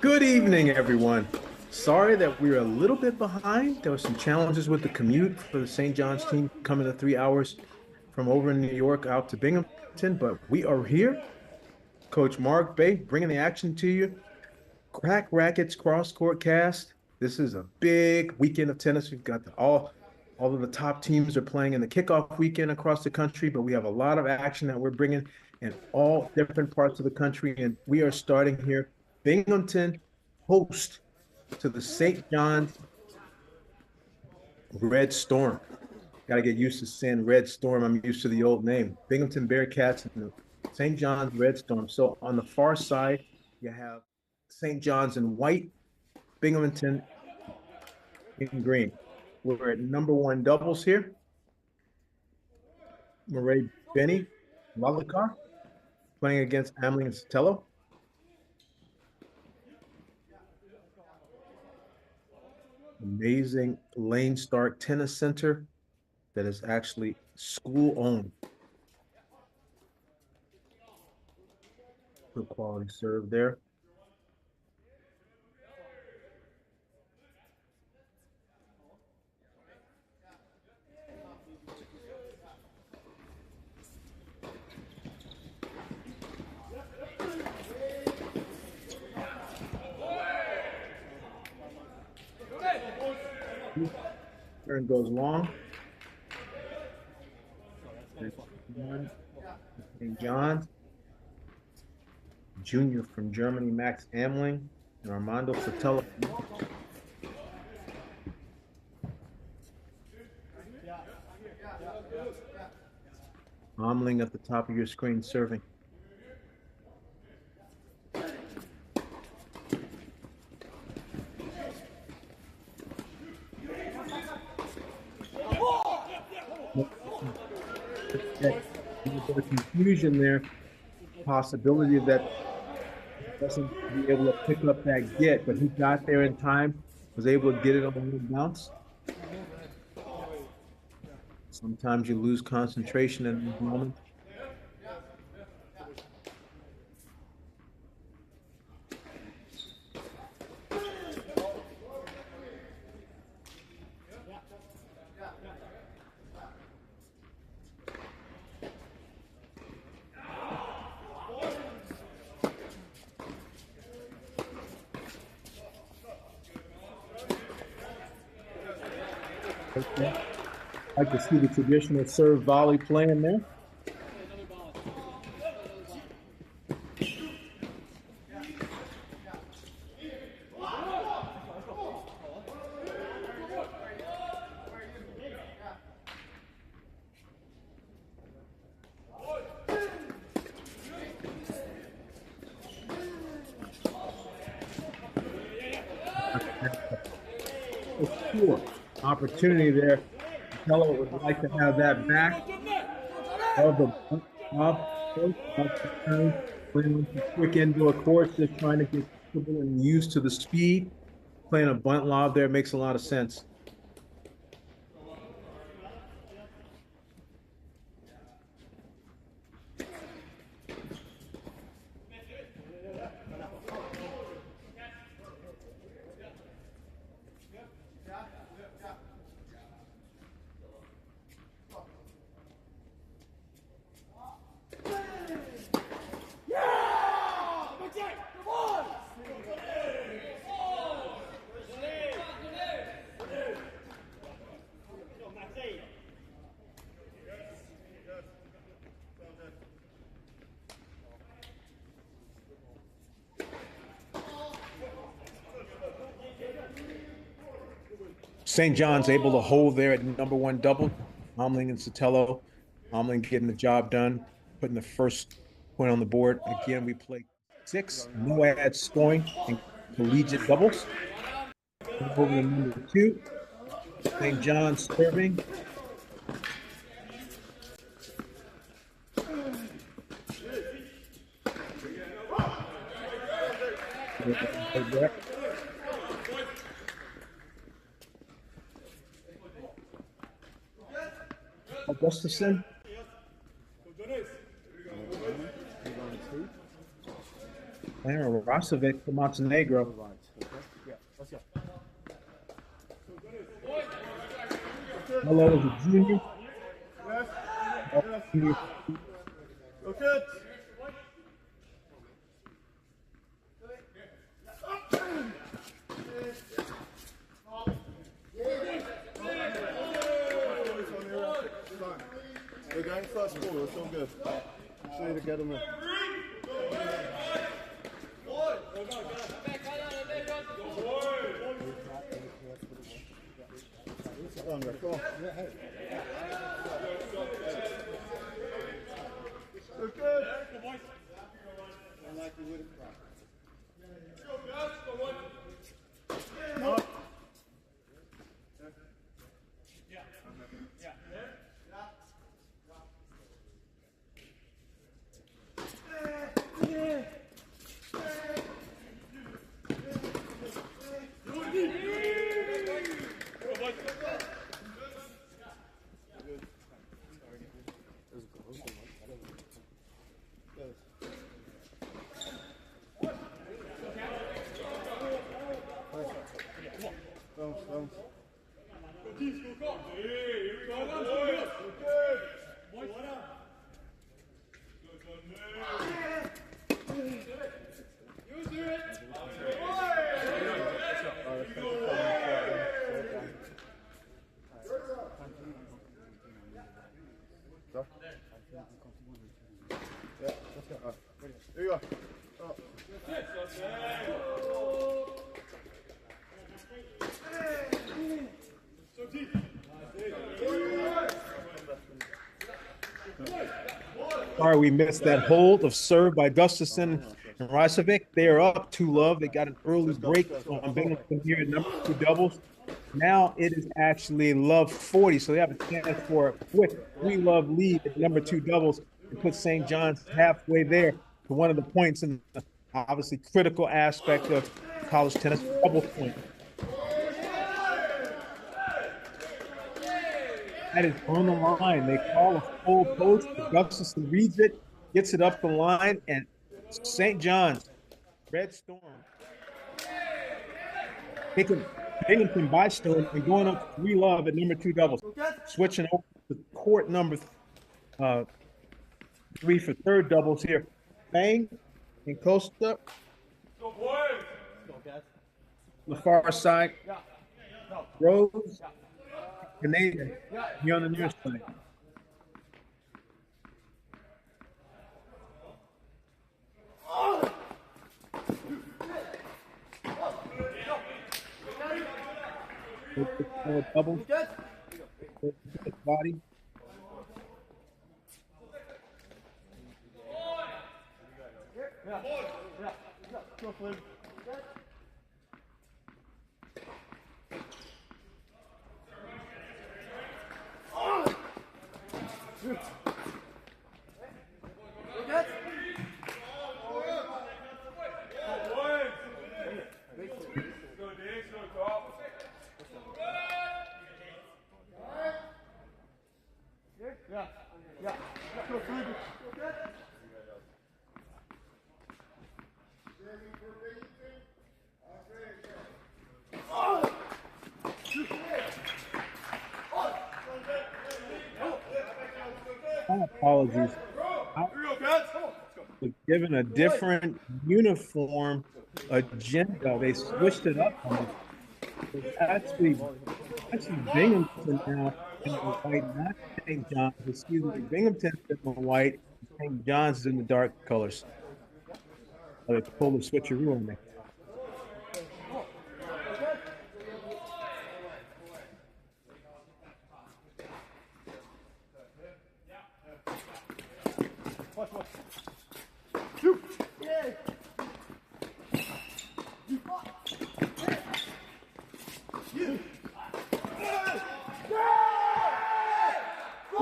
Good evening, everyone. Sorry that we're a little bit behind. There were some challenges with the commute for the St. John's team coming to 3 hours from over in New York out to Binghamton, but we are here. Coach Mark Bey bringing the action to you. Crack Rackets CrossCourt cast. This is a big weekend of tennis. We've got all of the top teams are playing in the kickoff weekend across the country, but we have a lot of action that we're bringing in all different parts of the country, and we are starting here. Binghamton host to the St. John's Red Storm. Got to get used to saying Red Storm. I'm used to the old name. Binghamton Bearcats and the St. John's Red Storm. So on the far side, you have St. John's in white, Binghamton in green. We're at number one doubles here. Murray Benny Lalakar playing against Amling and Sotelo. Amazing Lane Stark Tennis Center that is actually school owned. Good quality serve there. Turn goes long. St. John, junior from Germany, Max Amling, and Armando Sotelo. Amling at the top of your screen serving. Confusion there, possibility that doesn't be able to pick up that get, but he got there in time, was able to get it on the bounce. Sometimes you lose concentration in these moments. Okay. I like to see the traditional serve volley playing there. Sure. Opportunity there. Keller would like to have that back of the turn, quick into a course, just trying to get comfortable and used to the speed. Playing a bunt lob there makes a lot of sense. St. John's able to hold there at number one double. Amling and Sotelo. Amling getting the job done, putting the first point on the board. Again, we play 6, no ad scoring in collegiate doubles. Over to number 2, St. John's serving. Augustison. Aaron Rasovic for Montenegro. Hello is a junior. Okay. We're going first ball, it's all good. Just need to get them in. Go on. So good. Here you go. Sorry, we missed that hold of serve by Gustafson and Rasovic. They are up 2-love. They got an early break on Binghamton here at number 2 doubles. Now it is actually love 40, so they have a chance for a quick 3-love lead at number 2 doubles and put St. John's halfway there to one of the points in the obviously critical aspect of college tennis, double point. That is on the line. They call a full post. Gustafson reads it, gets it up the line, and St. John's, Red Storm, taking Binghamton by storm and going up 3-love at number 2 doubles. Switching over to court number 3 for third doubles here. Bang and Costa. The far side. Rose. Canadian. Here on the near side. Double. Body. My apologies. Given a different uniform agenda, they switched it up on us. It's actually Binghamton now in the white, not St. John's. Excuse me, Binghamton's in the white, St. John's is in the dark colors. They pulled the switcheroo on me.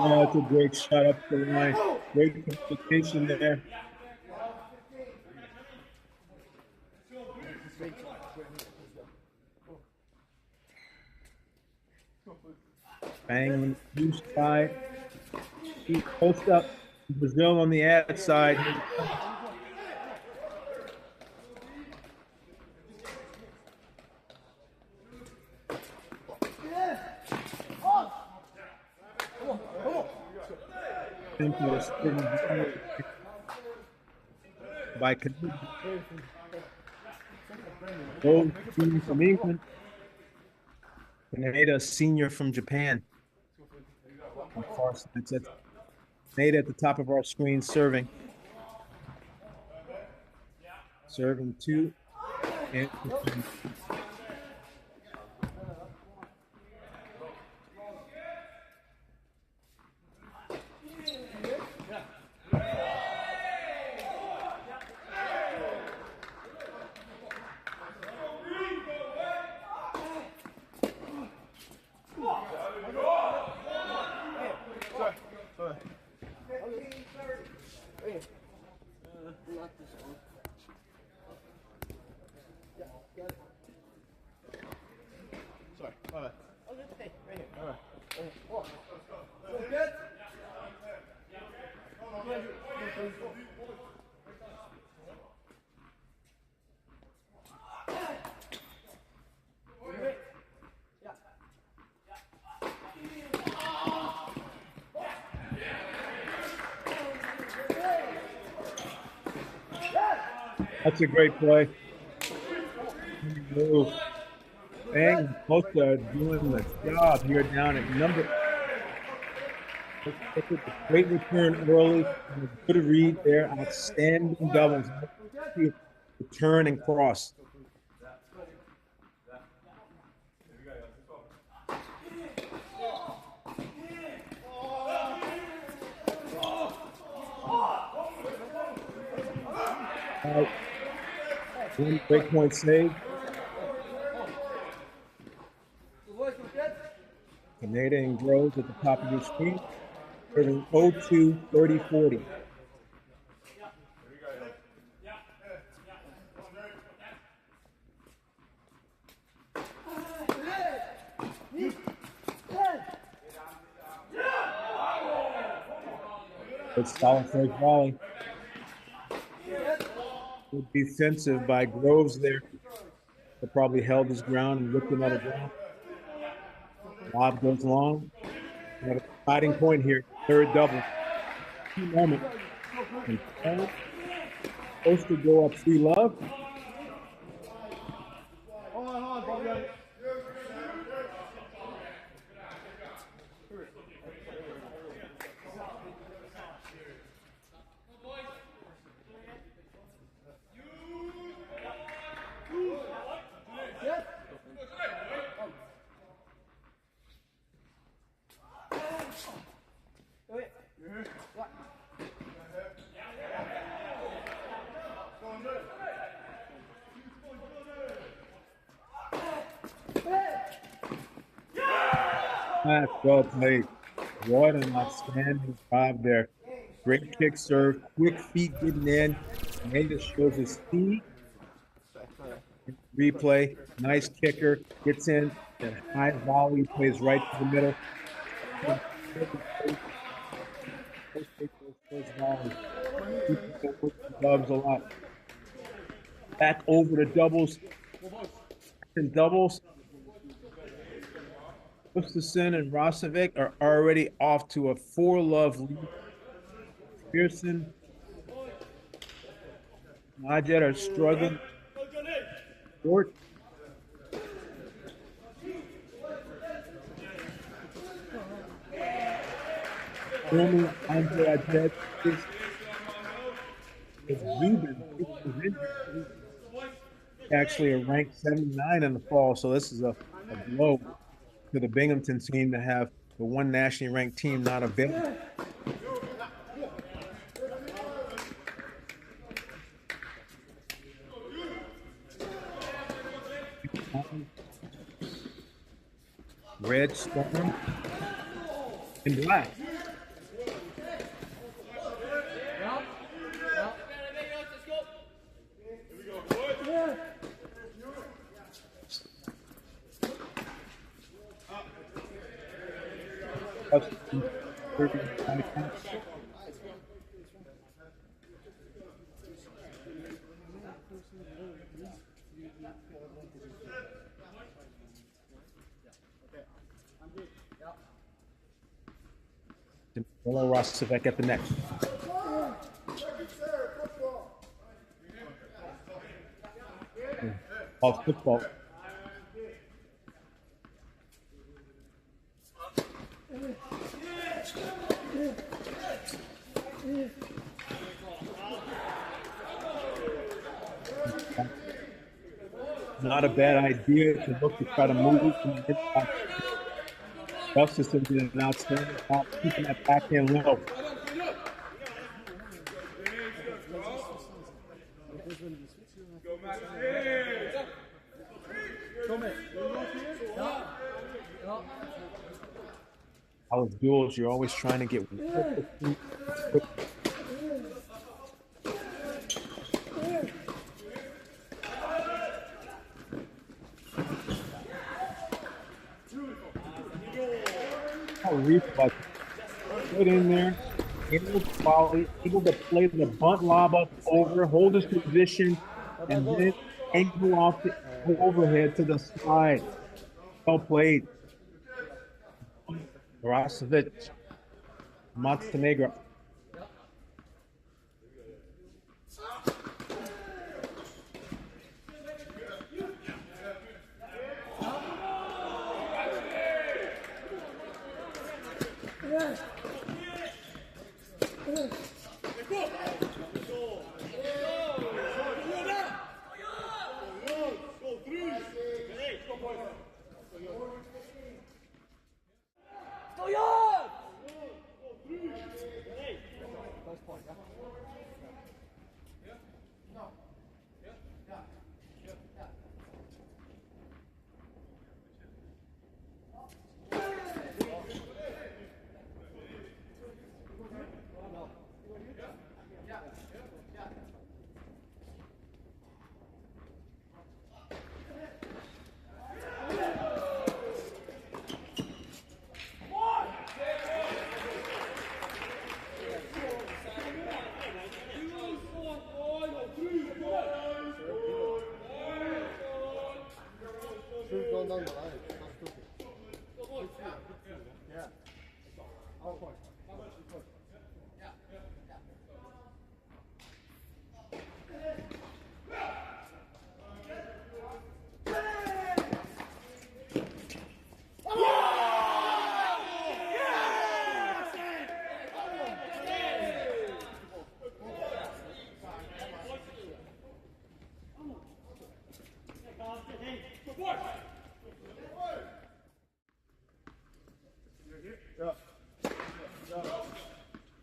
Oh, that's a great shot up the line. Great communication there. Bang on the loose side. He post up Brazil on the ad side. attempt at a serving by Canadian. Gold team from England. Kaneda, senior from Japan. On far side. That's Kaneda at the top of our screen serving. Serving 2. And that's a great play. Move. Bang and Costa doing the job here down at number. Great return early. Good read there. Outstanding doubles. Return and cross. One break point save. Canadian Groves at the top of your screen. Serving 0-2, 30-40. Good solid first volley. Good defensive by Groves there. He probably held his ground and whipped another ground. Lob goes long. We have a fighting point here. Third double. Key moment. And supposed to go up 3-love. That's well played. What an outstanding job there. Great kick serve, quick feet getting in. Mendes shows his speed. Replay, nice kicker, gets in, and high volley plays right to the middle. Loves a lot. Back over to doubles. And doubles. Gustafson and Rosovic are already off to a 4-love lead. Pearson, Najet are struggling. Short. Filming Andre Najet is Ruben. Actually, a ranked 79 in the fall, so this is a blow to the Binghamton team to have the one nationally ranked team not available. Red, storm, and black. Hello, Racquets at the net. Off football. Not a bad idea to look to try to move from the inside. Gustafson did an outstanding job keeping that backhand low. College duels, you're always trying to get reflex. Get in there, able to play the bunt lob up over, hold his position, and then angle off the overhead to the side. Well played. Racquets, Montenegro.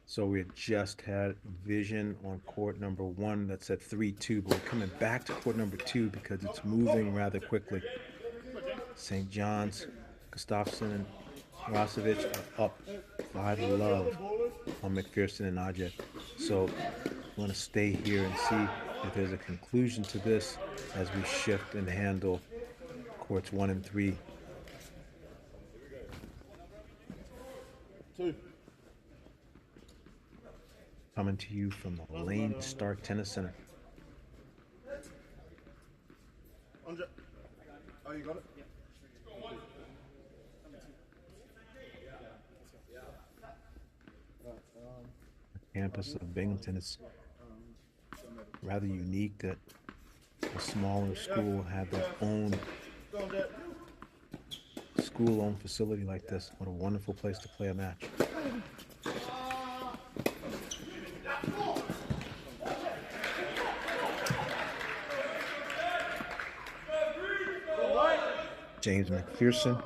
So we had just had vision on court number 1 that's at 3-2, but we're coming back to court number 2 because it's moving rather quickly. St. John's, Gustafson, and Racquets are up 5-love on McPherson and Ajay. So I'm going to stay here and see if there's a conclusion to this as we shift and handle courts 1 and 3. 2. Coming to you from the Lane Stark Tennis Center. Andre. Oh, you got it? The campus of Binghamton is rather unique that a smaller school had their own school-owned facility like this. What a wonderful place to play a match. James McPherson,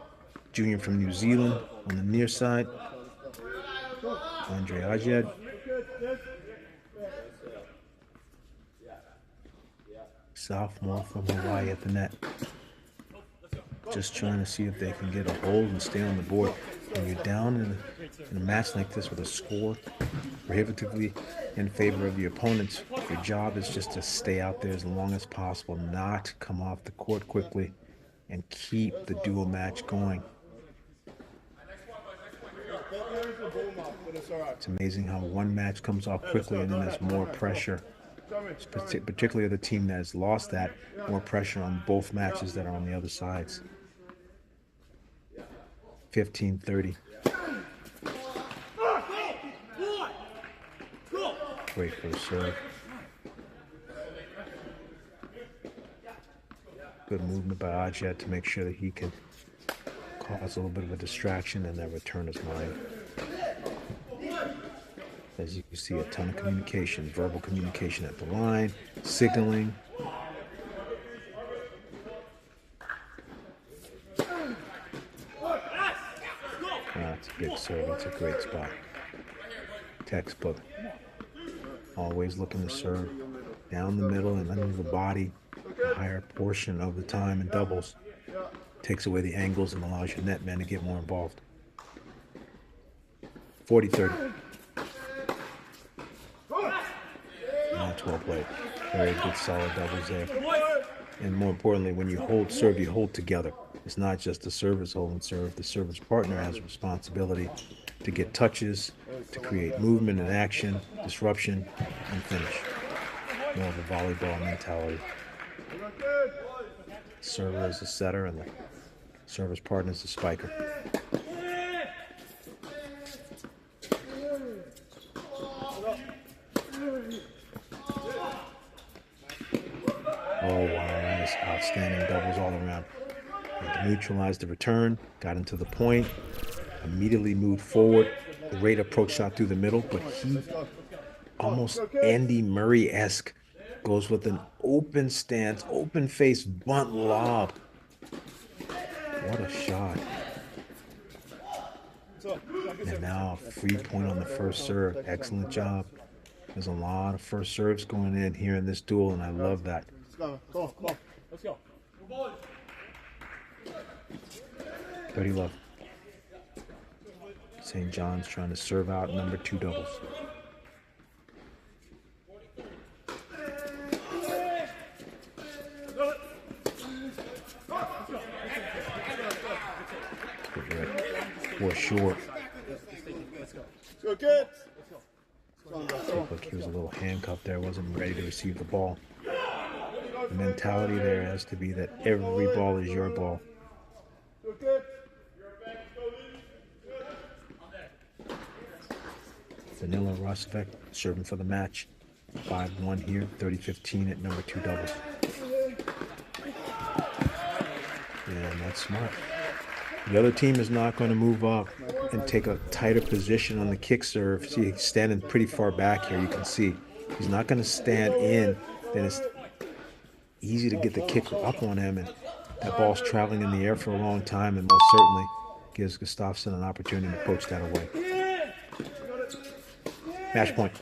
junior from New Zealand, on the near side. Andre Ajay. Sophomore from Hawaii at the net. Just trying to see if they can get a hold and stay on the board. When you're down in a match like this with a score prohibitively in favor of the opponents, your job is just to stay out there as long as possible, not come off the court quickly, and keep the dual match going. It's amazing how one match comes off quickly and then there's more pressure. Particularly the team that has lost that, more pressure on both matches that are on the other sides. 15-30. Great first serve. Good movement by Ajit to make sure that he can cause a little bit of a distraction and then return his mind. As you can see, a ton of communication, verbal communication at the line, signaling. That's a big serve. That's a great spot. Textbook. Always looking to serve down the middle and under the body. A higher portion of the time in doubles. Takes away the angles and allows your net man to get more involved. 40-30. That's well played. Very good, solid doubles there. And more importantly, when you hold serve, you hold together. It's not just the service holding serve. The service partner has a responsibility to get touches, to create movement and action, disruption, and finish. More of a volleyball mentality. Server is the setter, and the service partner is the spiker. Oh, wow, that is outstanding doubles all around. And neutralized the return, got into the point, immediately moved forward. The great approach shot through the middle, but he almost Andy Murray-esque goes with an open stance, open face bunt lob. What a shot. And now a free point on the first serve. Excellent job. There's a lot of first serves going in here in this duel, and I love that. Come on. Let's go. 30 love. St. John's trying to serve out number 2 doubles. For sure. Go, kids. Look, he was a little handcuffed there, wasn't ready to receive the ball. The mentality there has to be that every ball is your ball. Vanilla Rosvec serving for the match. 5-1 here, 30-15 at number 2 doubles. And that's smart. The other team is not going to move up and take a tighter position on the kick serve. See, he's standing pretty far back here, you can see. He's not going to stand in, then it's easy to get the kick up on him, and that ball's traveling in the air for a long time, and most certainly gives Gustafsson an opportunity to poach that away. Match point.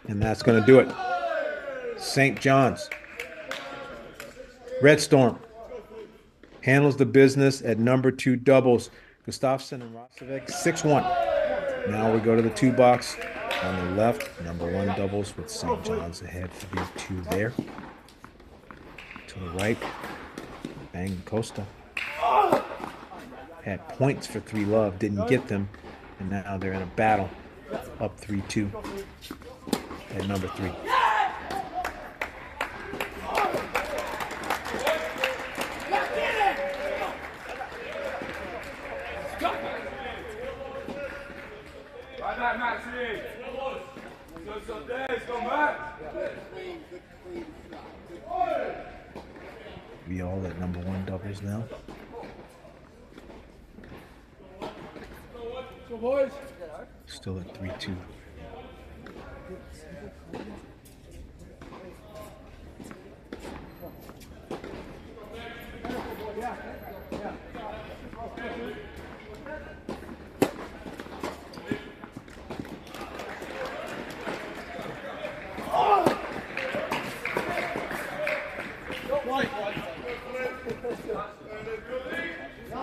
And that's going to do it. St. John's. Red Storm handles the business at number 2 doubles. Gustafsson and Rosvec, 6-1. Now we go to the 2 box on the left. Number 1 doubles with St. John's ahead for the 2 there. To the right, Bang Costa. Had points for 3 love, didn't get them, and now they're in a battle. Up 3-2 at number 3. We all at number 1 doubles now. Still at 3-2.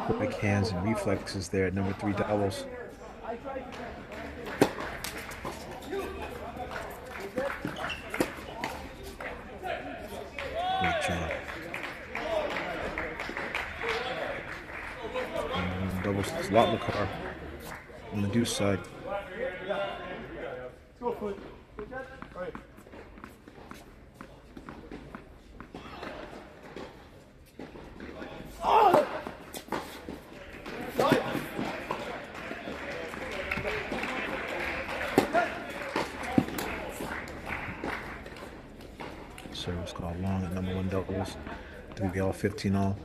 Quick hands and reflexes there at number 3 doubles. Great job. And doubles Zlatnikar on the deuce side. Service called long at number 1 doubles. 3 all, 15 all.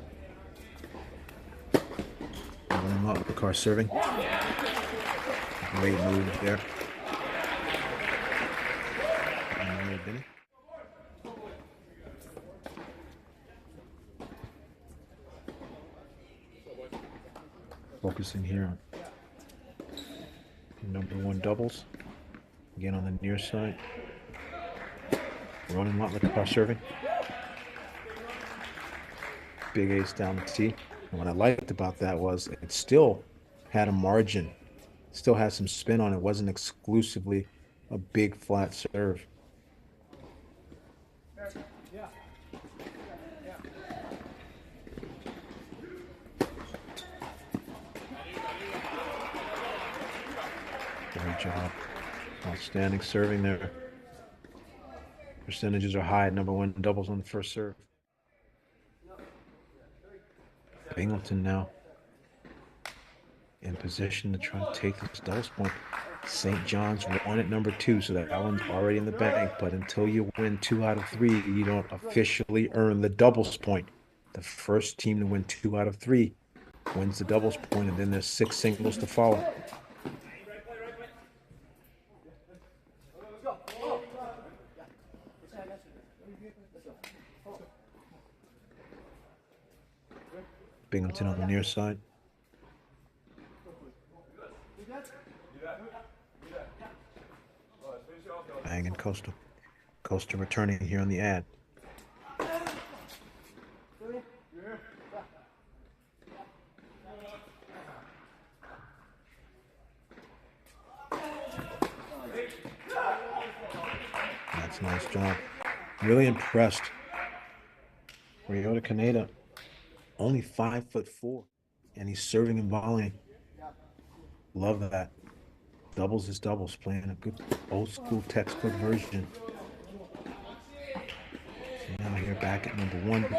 Running up the car serving. Great move there. Focusing here on number 1 doubles. Again on the near side. Running Motley car serving. Big ace down the tee. And what I liked about that was it still had a margin. Still had some spin on it. It wasn't exclusively a big flat serve. Great job. Outstanding serving there. Percentages are high at number 1 doubles on the first serve. Binghamton now in position to try to take this doubles point. St. John's won at number 2, so that one's already in the bank. But until you win 2 out of 3, you don't officially earn the doubles point. The first team to win 2 out of 3 wins the doubles point, and then there's 6 singles to follow. Binghamton on the near side. Banging Costa. Costa returning here on the ad. That's a nice job. Really impressed. Ryota Kaneda, only 5'4", and he's serving and volleying. Love that. Doubles is doubles, playing a good old school textbook version. So now here back at number 1.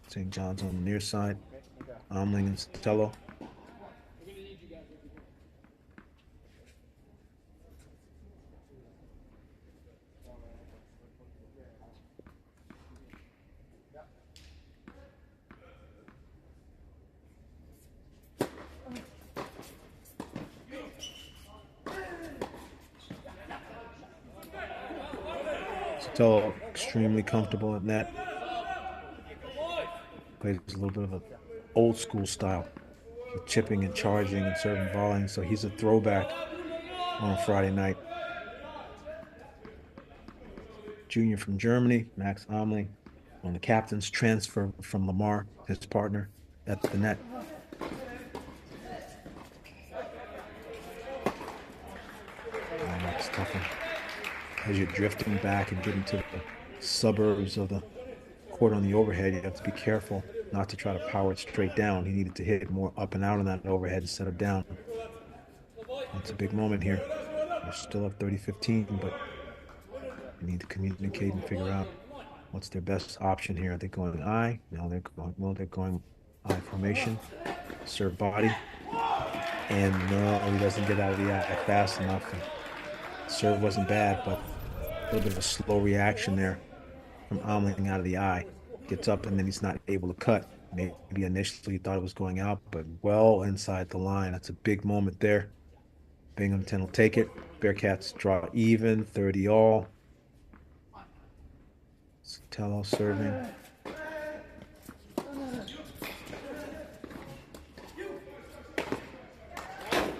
St. John's on the near side. Omling and Stello. Still extremely comfortable at net. Plays a little bit of an old school style, with chipping and charging and serving volleying. So he's a throwback on a Friday night. Junior from Germany, Max Omling, on the captain's transfer from Lamar, his partner at the net. And that's tough. As you're drifting back and getting to the suburbs of the court on the overhead, you have to be careful not to try to power it straight down. He needed to hit more up and out on that overhead instead of down. It's a big moment here. They're still up 30-15, but you need to communicate and figure out what's their best option here. Are they going I? No, they're going I formation. Serve body. And no, he doesn't get out of the I fast enough. Serve wasn't bad, but a little bit of a slow reaction there from Omling out of the eye. Gets up and then he's not able to cut. Maybe initially he thought it was going out, but well inside the line. That's a big moment there. Binghamton will take it. Bearcats draw even, 30 all. Sotelo serving.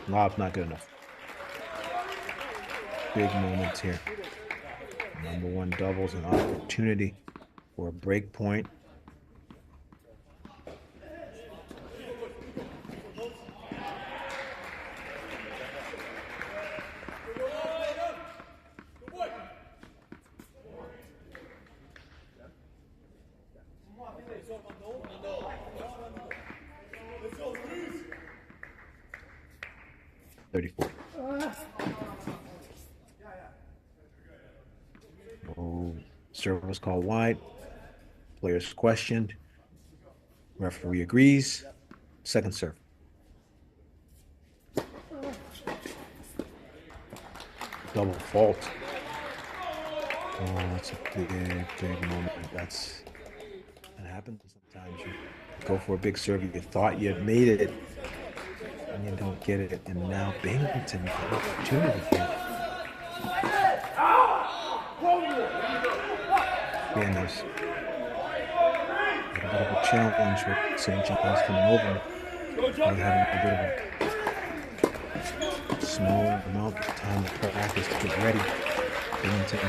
Lob's not good enough. Big moments here. Number 1 doubles, an opportunity for a break point. Serve was called wide. Players questioned. Referee agrees. Second serve. double fault. Oh, that's a big moment. That happens sometimes. You go for a big serve, you thought you had made it, and you don't get it. And now Binghamton with an opportunity here. Again, there's a bit of a challenge with St. John's coming over. Probably having a bit of a small amount of time to practice to get ready. Binghamton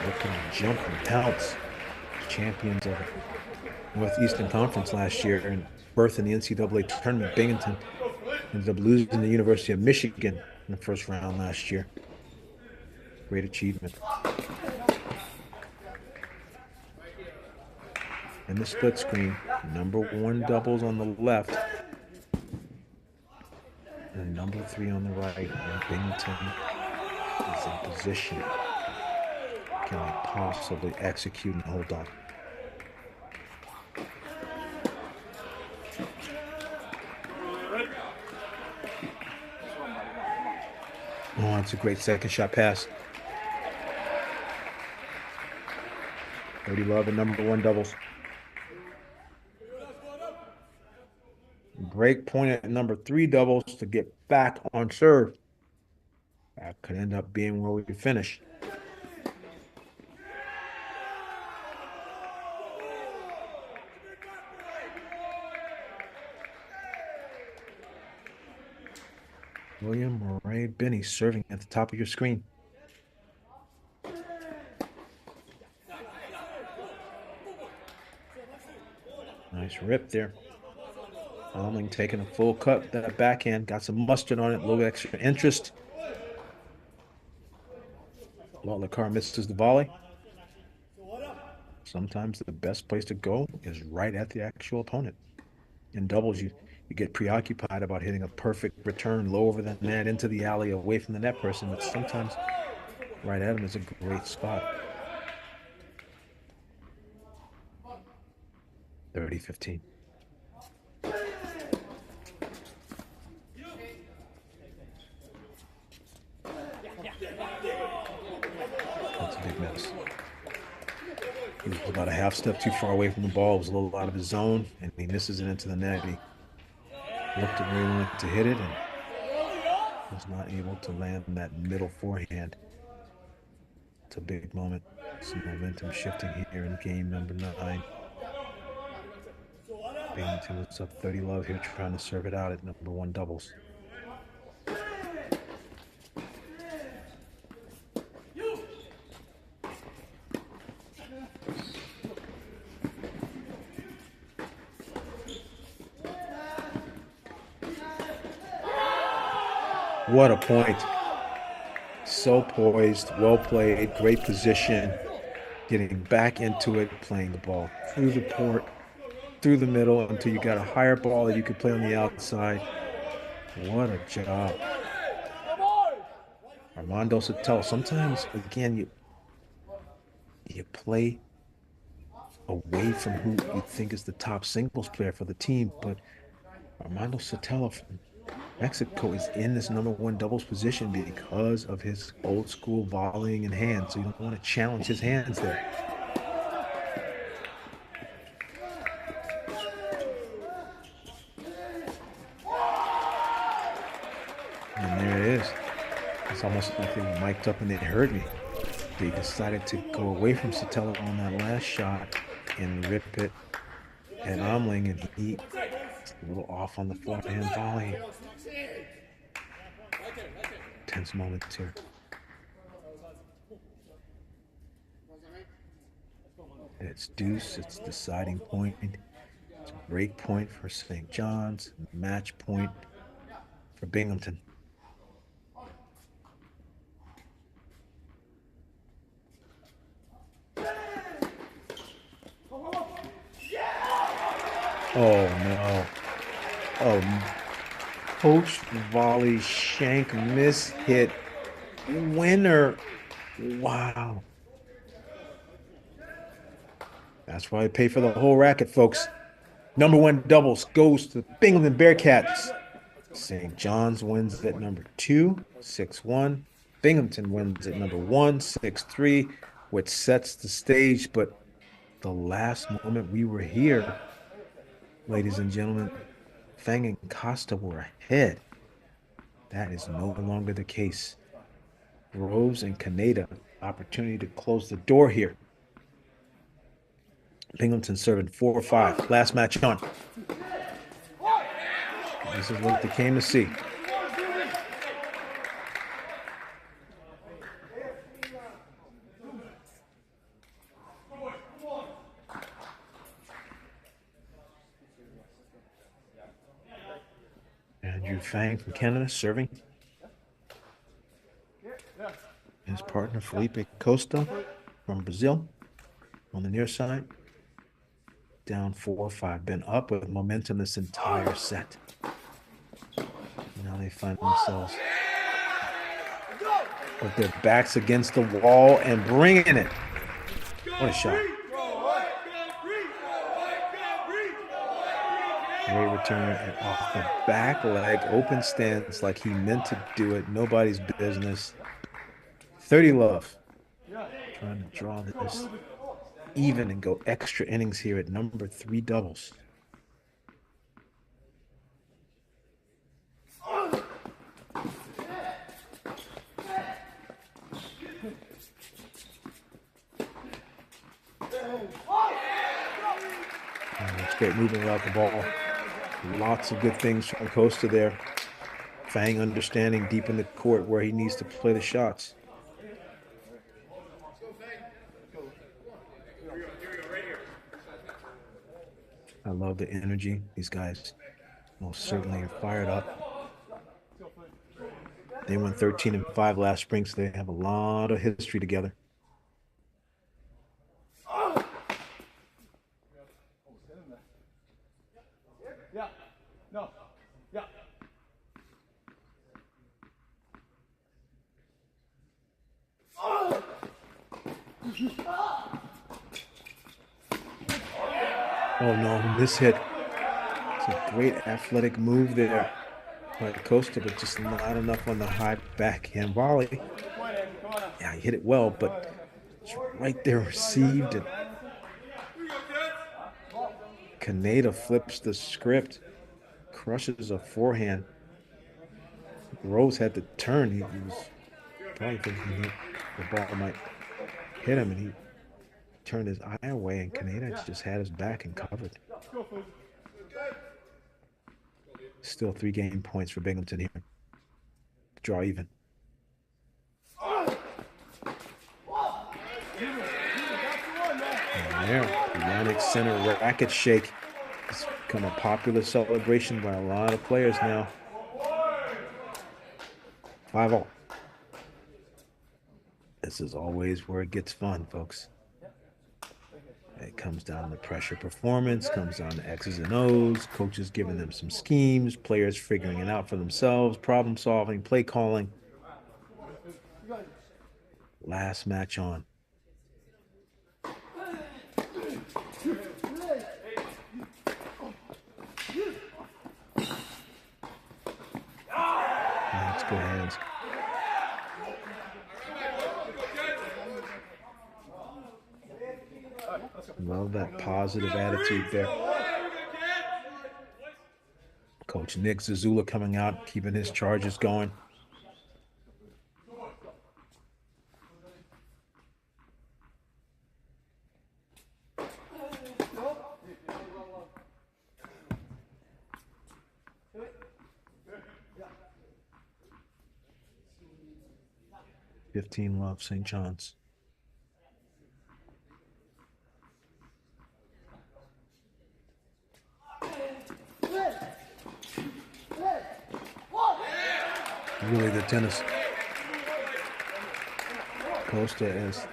looking to jump and pounce. Champions of the Northeastern Conference last year and berth in the NCAA tournament. Binghamton ended up losing to the University of Michigan in the first round last year. Great achievement. And the split screen, number 1 doubles on the left and number 3 on the right. And Binghamton is in position. Can they possibly execute and hold on? Oh, that's a great second shot pass. Cody Love and number 1 doubles. Break point at number 3 doubles to get back on serve. That could end up being where we finish. William Murray Binney serving at the top of your screen. Nice rip there. Alming taking a full cut, that backhand, got some mustard on it, a little extra interest. Car misses the volley. Sometimes the best place to go is right at the actual opponent. In doubles, you get preoccupied about hitting a perfect return low over the net into the alley away from the net person, but sometimes right at him is a great spot. 30-15. That's a big miss. He was about a half step too far away from the ball. It was a little out of his zone, and he misses it into the net. He looked at where he wanted to hit it and was not able to land that middle forehand. It's a big moment. Some momentum shifting here in game number 9. Binghamton was up 30 love here, trying to serve it out at number 1 doubles. What a point. So poised, well played, great position, getting back into it, playing the ball through the court, through the middle until you got a higher ball that you could play on the outside. What a job. Armando Sotelo. Sometimes, again, you play away from who you think is the top singles player for the team, but Armando Sotelo from Mexico is in this number 1 doubles position because of his old school volleying in hand, so you don't want to challenge his hands there. And there it is. It's almost like they were mic'd up and they heard me. They decided to go away from Sotelo on that last shot and rip it at Omling, and he a little off on the forehand volley. Tense moments here. It's deuce. It's deciding point. It's a break point for St. John's. Match point for Binghamton. Oh, no. Oh, post volley, shank, miss hit, winner. Wow. That's why I pay for the whole racket, folks. Number 1 doubles goes to the Binghamton Bearcats. St. John's wins at number 2, 6-1. Binghamton wins at number 1, 6-3, which sets the stage. But the last moment we were here, ladies and gentlemen, Fang and Costa were ahead. That is no longer the case. Rose and Kaneda, opportunity to close the door here. Binghamton serving 4-5. Last match on. This is what they came to see. Andrew Fang from Canada serving. His partner Felipe Costa from Brazil on the near side. Down 4-5. Been up with momentum this entire set. Now they find themselves with their backs against the wall and bringing it. What a shot. Great return and off the back leg, open stance like he meant to do it. Nobody's business. 30 love. Trying to draw this even and go extra innings here at number 3 doubles. That's great movement without the ball. Lots of good things from Costa there. Fang understanding deep in the court where he needs to play the shots. I love the energy. These guys most certainly are fired up. They went 13-5 last spring, so they have a lot of history together. Oh no, this hit. It's a great athletic move there by Costa, but just not enough on the high backhand volley. Yeah, he hit it well, but it's right there received. And Kaneda flips the script, crushes a forehand. Rose had to turn. He was probably thinking the ball might hit him, and he turned his eye away, and Kaneda just had his back and covered. Still 3 game points for Binghamton here. Draw even. And there, Atlantic Center racket shake. It's become a popular celebration by a lot of players now. 5-all. This is always where it gets fun, folks. It comes down to pressure performance, comes down to X's and O's, coaches giving them some schemes, players figuring it out for themselves, problem solving, play calling. Last match on. Let's go hands. Love that positive attitude there. Coach Nick Zazula coming out, keeping his charges going. Love St. John's. Really good tennis. Costa has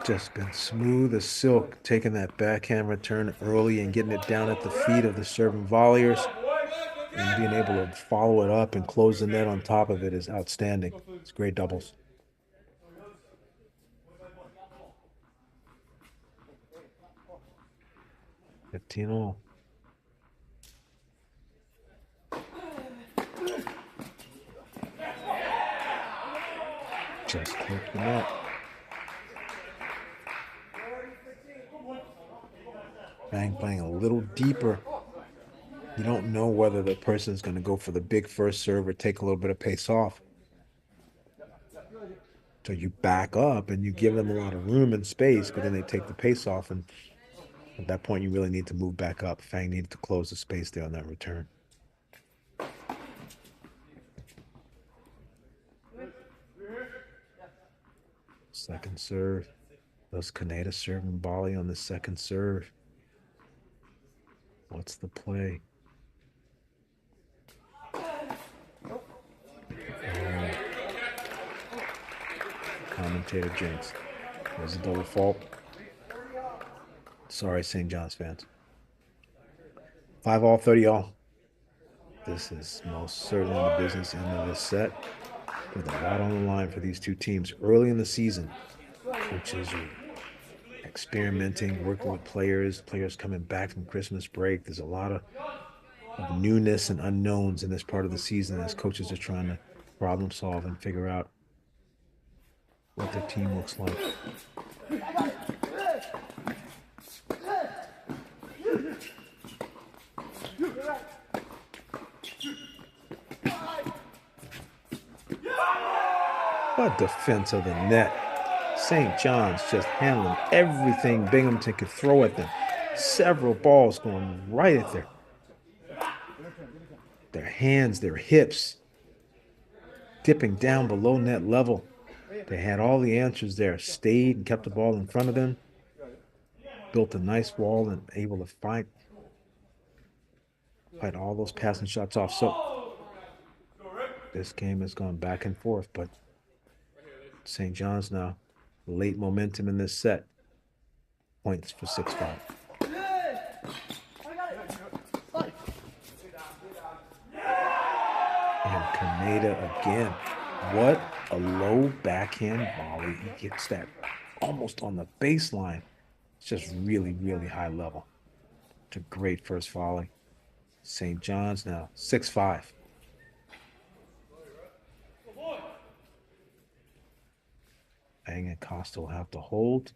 just been smooth as silk, taking that backhand return early and getting it down at the feet of the serving volleyers, and being able to follow it up and close the net on top of it is outstanding. It's great doubles. $15-all. Just clipped the net. Bang playing a little deeper. You don't know whether the person's going to go for the big first serve or take a little bit of pace off. So you back up and you give them a lot of room and space, but then they take the pace off. And at that point, you really need to move back up. Fang needed to close the space there on that return. Second serve. Does Kaneda serve and volley on the second serve? What's the play? Commentator jinx. There's a double fault. Sorry, St. John's fans. 5-all, 30-all. This is most certainly the business end of this set, with a lot on the line for these two teams early in the season, which is experimenting, working with players coming back from Christmas break. There's a lot of newness and unknowns in this part of the season as coaches are trying to problem solve and figure out what their team looks like. What defense of the net. St. John's just handling everything Binghamton could throw at them. Several balls going right at their hands, their hips, dipping down below net level. They had all the answers there, stayed and kept the ball in front of them, built a nice wall and able to fight all those passing shots off. So this game has gone back and forth, but St. John's now late momentum in this set. Points for 6-5. And Kaneda again. What a low backhand volley. He gets that almost on the baseline. It's just really, really high level. It's a great first volley. St. John's now 6-5. Bang and Costa will have to hold.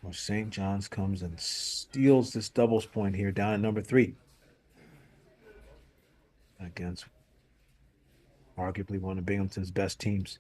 Or St. John's comes and steals this doubles point here down at number 3. Against arguably one of Binghamton's best teams.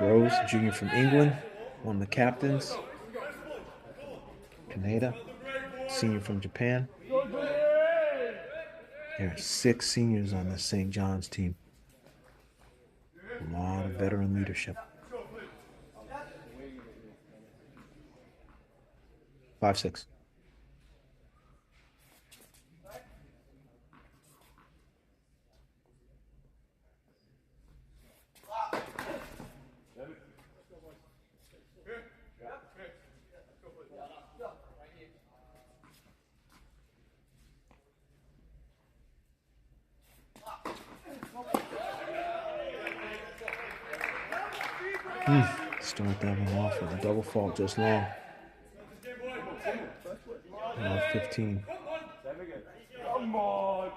Rose, junior from England, one of the captains. Kaneda, senior from Japan. There are 6 seniors on the St. John's team. A lot of veteran leadership. 5-6. Start that one off with a double fault just long. 15. Come on.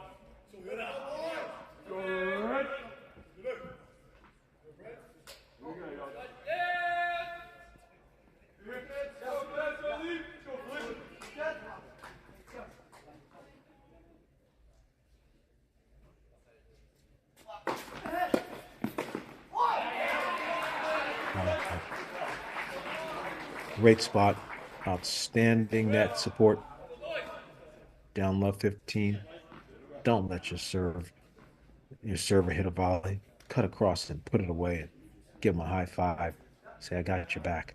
Great spot. Outstanding net support. Down low 15. Don't let your server hit a volley. Cut across and put it away and give him a high five. Say, I got your back.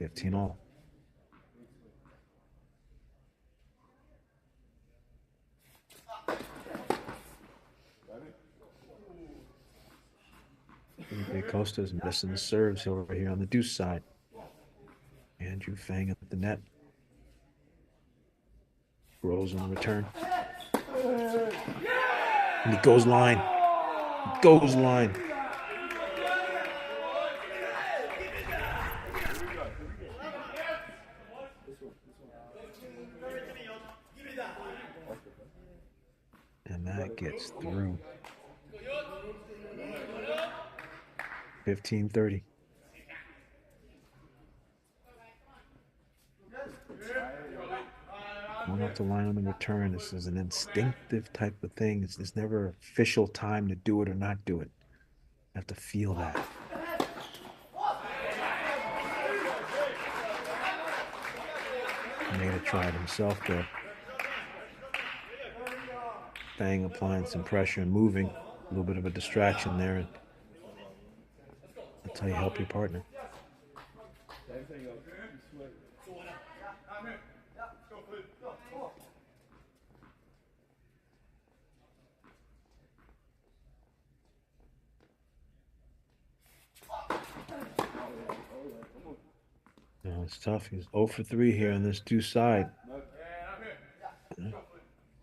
15-all. Costa's missing the serves over here on the deuce side. Andrew Fang at the net. Rose on the return. And he goes line. He goes line. And that gets through. 15-30. Going off the line on the return. This is an instinctive type of thing. It's never official time to do it or not do it. You have to feel that. Maynard tried himself there. Fang applying some pressure and moving. A little bit of a distraction there. And that's how you help your partner. No, it's tough. He's 0 for 3 here on this deuce side. I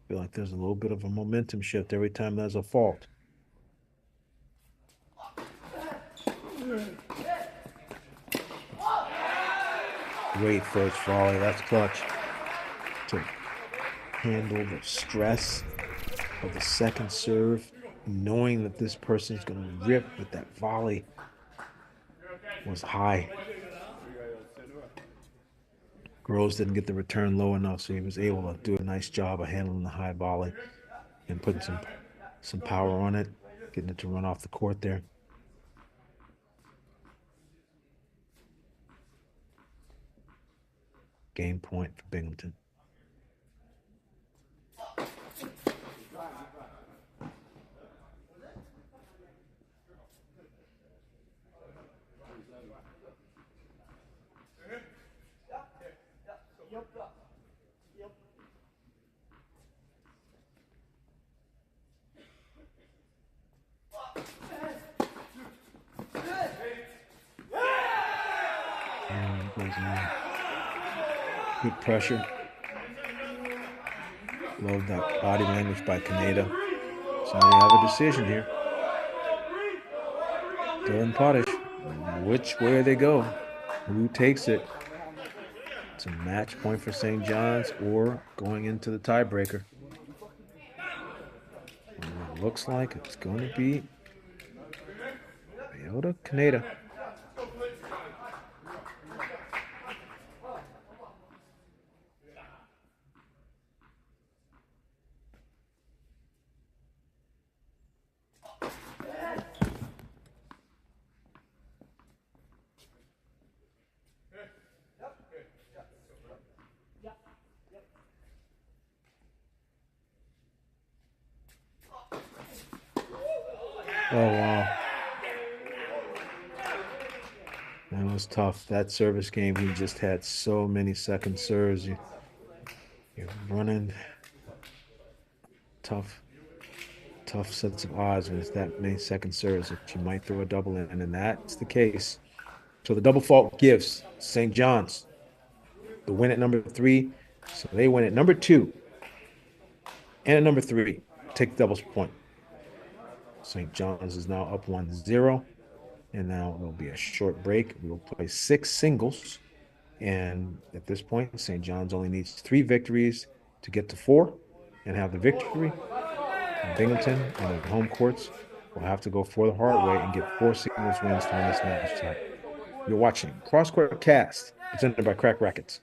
feel like there's a little bit of a momentum shift every time there's a fault. Great first volley. That's clutch. To handle the stress of the second serve, knowing that this person's going to rip with that volley was high. Groves didn't get the return low enough, so he was able to do a nice job of handling the high volley and putting some power on it, getting it to run off the court there. Game point for Binghamton. Good pressure. Love that body language by Kaneda. So they have a decision here. Dylan Potash. Which way they go? Who takes it? It's a match point for St. John's or going into the tiebreaker. And it looks like it's going to be Iota Kaneda. Oh, wow. That was tough. That service game, he just had so many second serves. You're running tough sets of odds with that many second serves that you might throw a double in, and that's the case. So the double fault gives St. John's the win at number 3. So they win at number 2 and at number 3. Take the doubles point. St. John's is now up 1-0, and now there'll be a short break. We will play 6 singles, and at this point, St. John's only needs 3 victories to get to 4 and have the victory. And Binghamton on the home courts will have to go for the hard way and get 4 singles wins to win this match tonight. You're watching CrossCourt Cast, presented by Crack Racquets.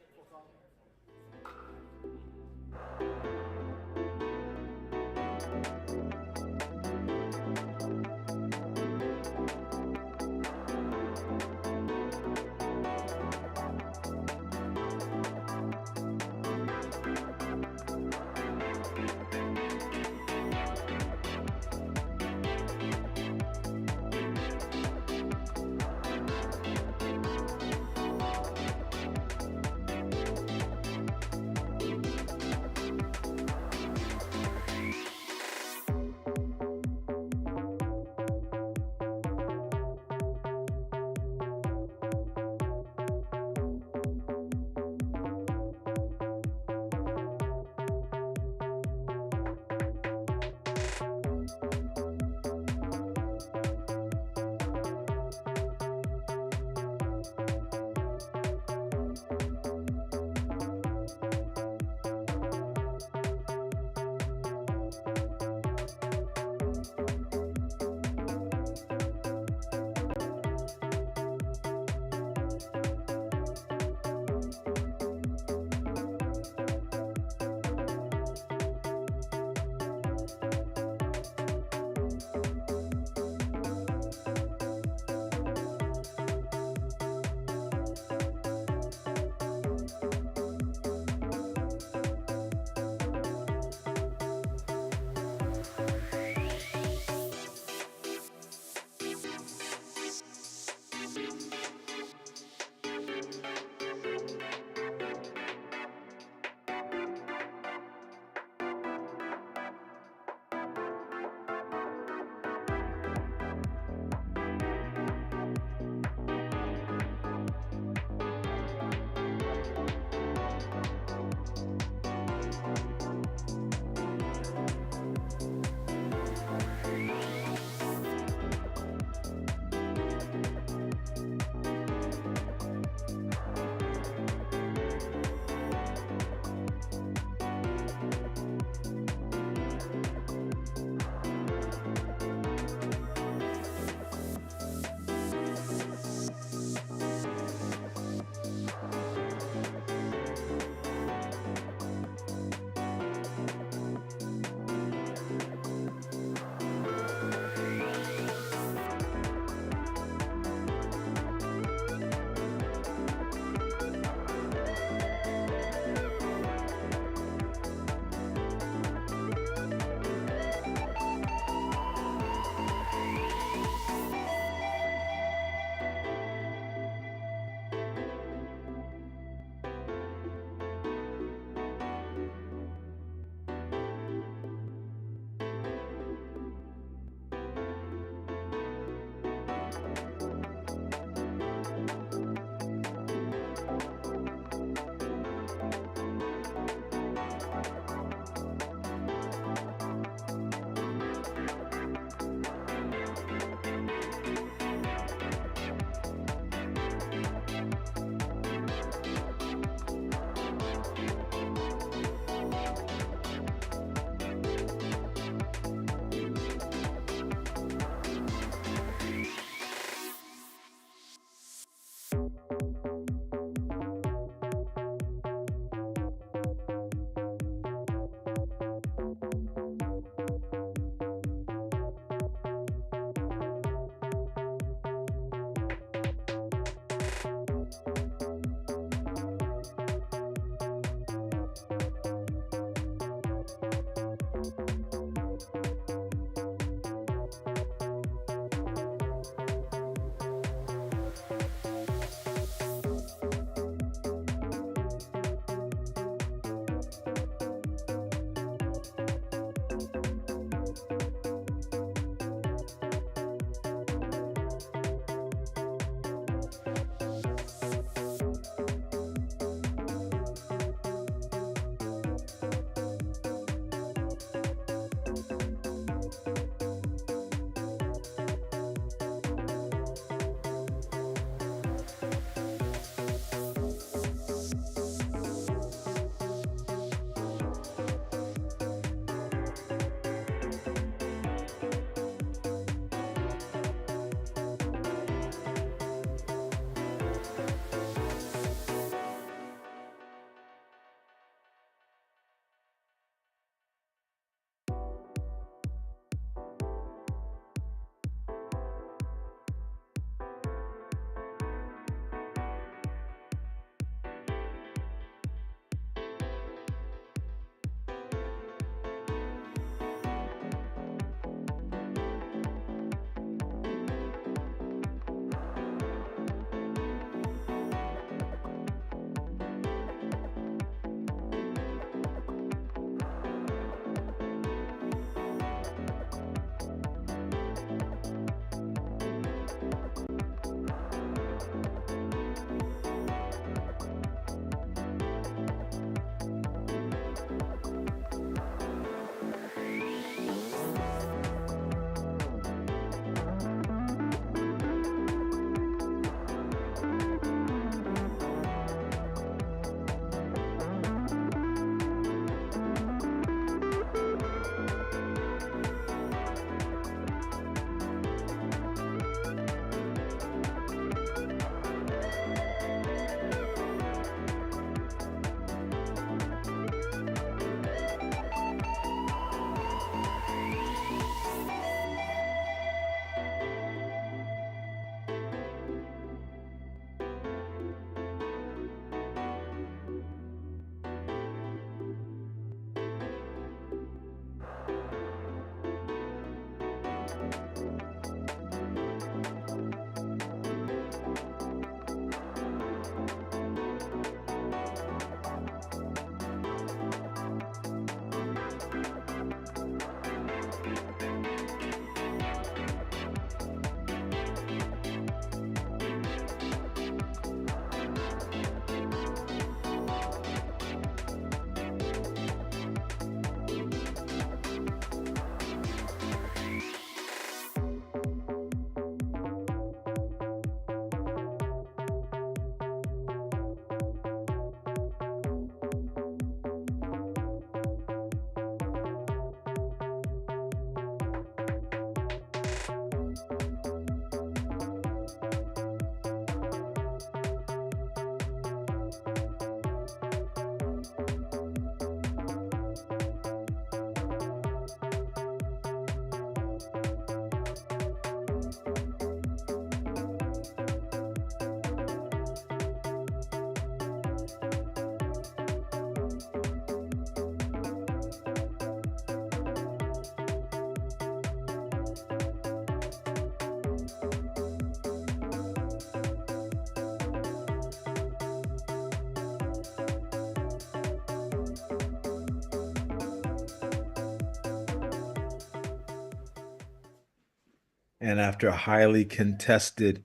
And after a highly contested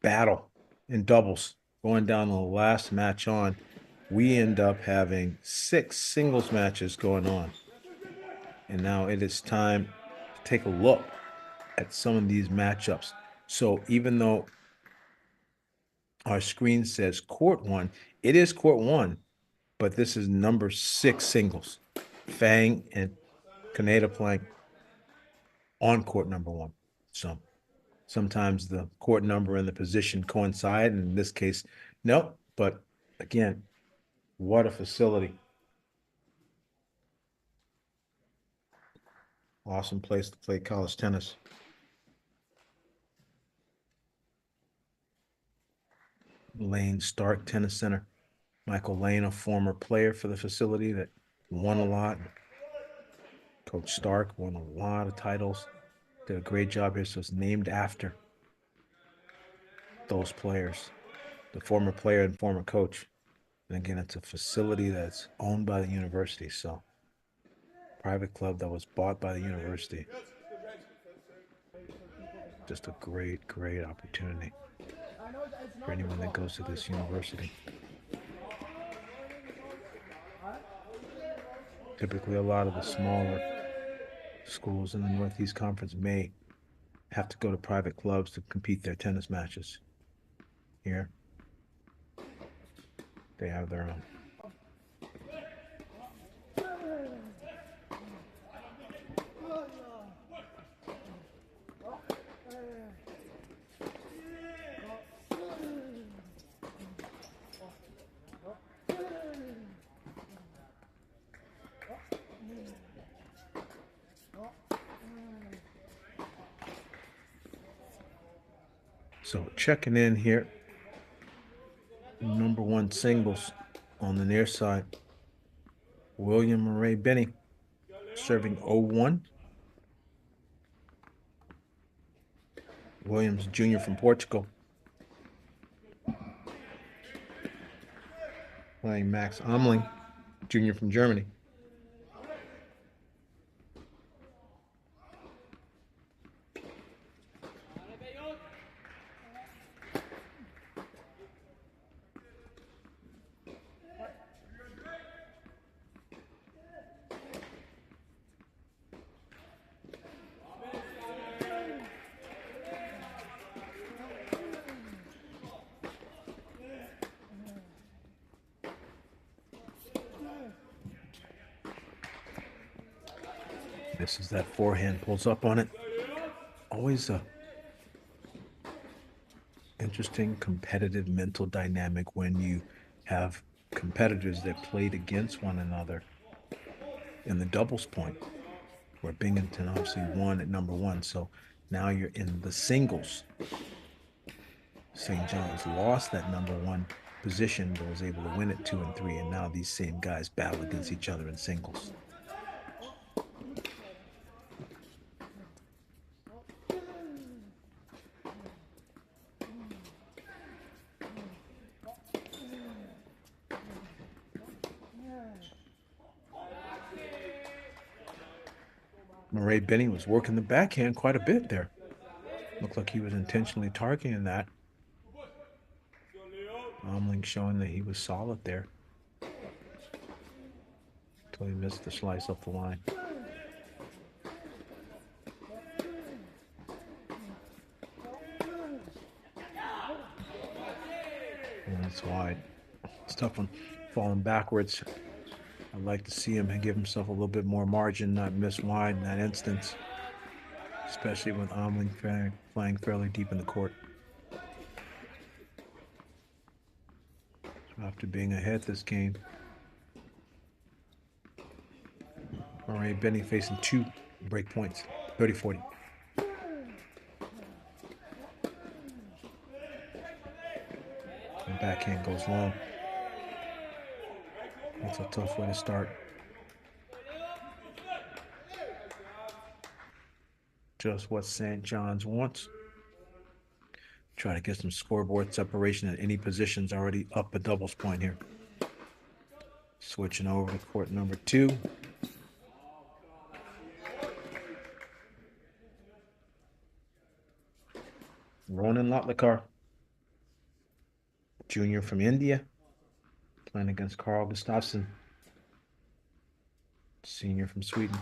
battle in doubles, going down the last match on, we end up having 6 singles matches going on. And now it is time to take a look at some of these matchups. So even though our screen says court 1, it is court 1, but this is number 6 singles. Fang and Kaneda playing on court number 1. So sometimes the court number and the position coincide, and in this case, no. But again, what a facility. Awesome place to play college tennis. Lane Stark Tennis Center. Michael Lane, a former player for the facility that won a lot. Coach Stark won a lot of titles. Did a great job here, so it's named after those players, the former player and former coach. And again, it's a facility that's owned by the university, so private club that was bought by the university. Just a great, great opportunity for anyone that goes to this university. Typically, a lot of the smaller schools in the Northeast Conference may have to go to private clubs to compete their tennis matches. Here, they have their own. So checking in here, number 1 singles on the near side. William Murray Benny serving 0-1. Williams Jr. from Portugal. Playing Max Omling Jr. from Germany. This is that forehand, pulls up on it. Always a interesting competitive mental dynamic when you have competitors that played against one another in the doubles point, where Binghamton obviously won at number 1. So now you're in the singles. St. John's lost that number 1 position, but was able to win it 2 and 3. And now these same guys battle against each other in singles. Murray Benny was working the backhand quite a bit there. Looked like he was intentionally targeting that. Omling showing that he was solid there until he missed the slice up the line. And it's wide. It's a tough one. Falling backwards. I'd like to see him give himself a little bit more margin, not miss wide in that instance, especially with Omling playing fairly deep in the court. So after being ahead this game, Murray Benny facing 2 break points, 30-40. And backhand goes long. That's a tough way to start. Just what St. John's wants. Try to get some scoreboard separation at any positions, already up a doubles point here. Switching over to court number 2. Ronan Lotlekar, junior from India, playing against Carl Gustafsson, senior from Sweden.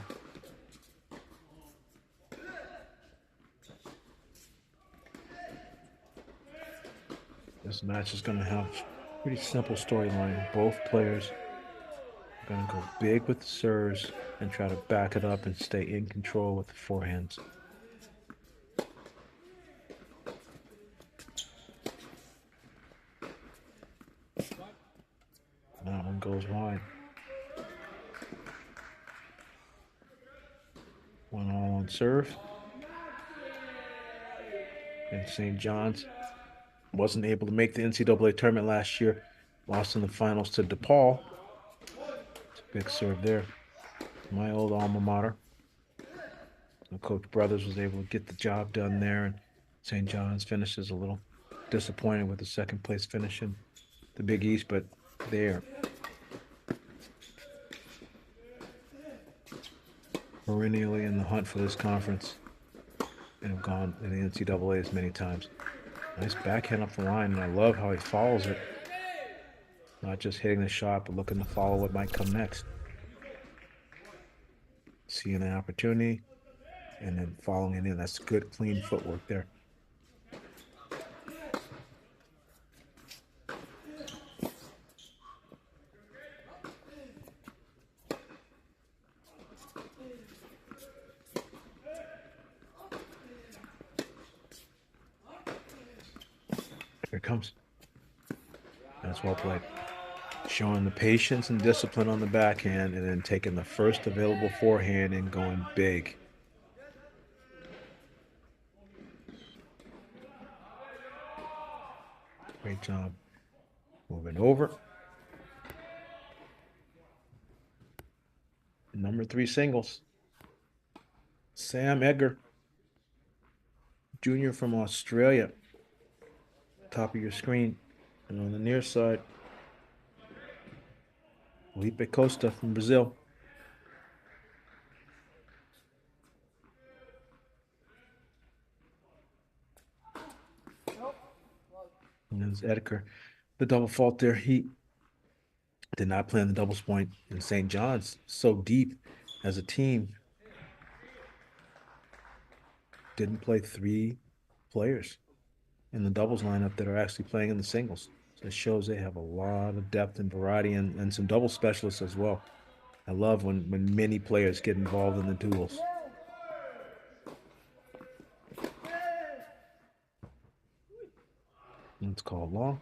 This match is going to have a pretty simple storyline. Both players are going to go big with the serves and try to back it up and stay in control with the forehands. That one goes wide. 1-all on serve. And St. John's wasn't able to make the NCAA tournament last year. Lost in the finals to DePaul. It's a big serve there. My old alma mater. Coach Brothers was able to get the job done there, and St. John's finishes a little disappointed with the second place finish in the Big East, but they're perennially in the hunt for this conference and have gone to the NCAAs many times. Nice backhand up the line, and I love how he follows it. Not just hitting the shot, but looking to follow what might come next. Seeing an opportunity and then following it in. That's good, clean footwork there. Here it comes. That's well played. Showing the patience and discipline on the backhand and then taking the first available forehand and going big. Great job. Moving over. Number 3 singles. Sam Edgar, junior from Australia. Top of your screen. And on the near side, Felipe Costa from Brazil. And there's Edgar. The double fault there. He did not play on the doubles point. And St. John's so deep as a team. Didn't play 3 players in the doubles lineup that are actually playing in the singles. So it shows they have a lot of depth and variety and some double specialists as well. I love when many players get involved in the duels. It's called long.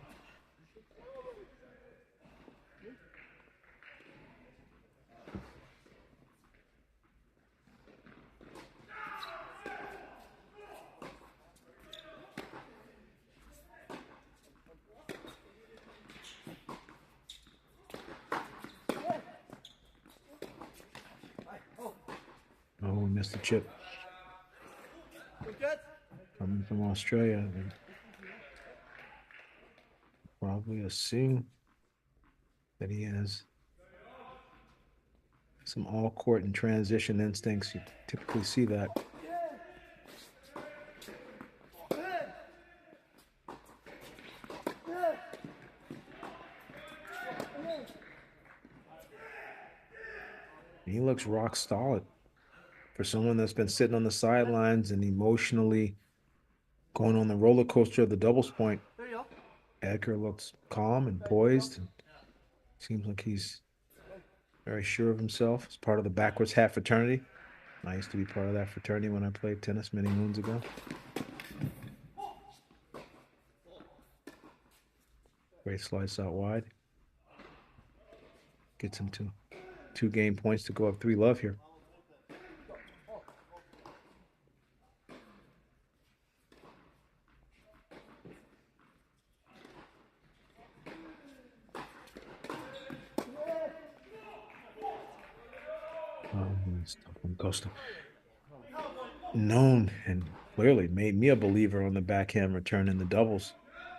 Oh, we missed the chip. Coming from Australia. Probably a sing that he has some all-court and transition instincts. You typically see that. He looks rock solid for someone that's been sitting on the sidelines and emotionally going on the roller coaster of the doubles point. Edgar looks calm and poised, and seems like he's very sure of himself. He's part of the backwards hat fraternity. I used to be part of that fraternity when I played tennis many moons ago. Great slice out wide. Gets him to 2 game points to go up 3-love here. Costa. Known and clearly made me a believer on the backhand return in the doubles.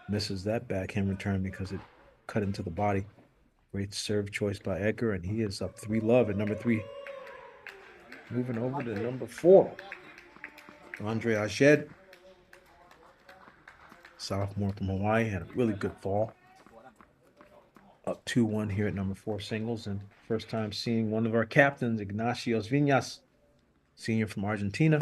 Misses that backhand return because it cut into the body. Great serve choice by Edgar, and he is up 3-love at number 3. Moving over to number 4. Andre Ajed. sophomore from Hawaii, had a really good fall. Up 2-1 here at number 4 singles, and first time seeing one of our captains, Ignacios Viñas, senior from Argentina.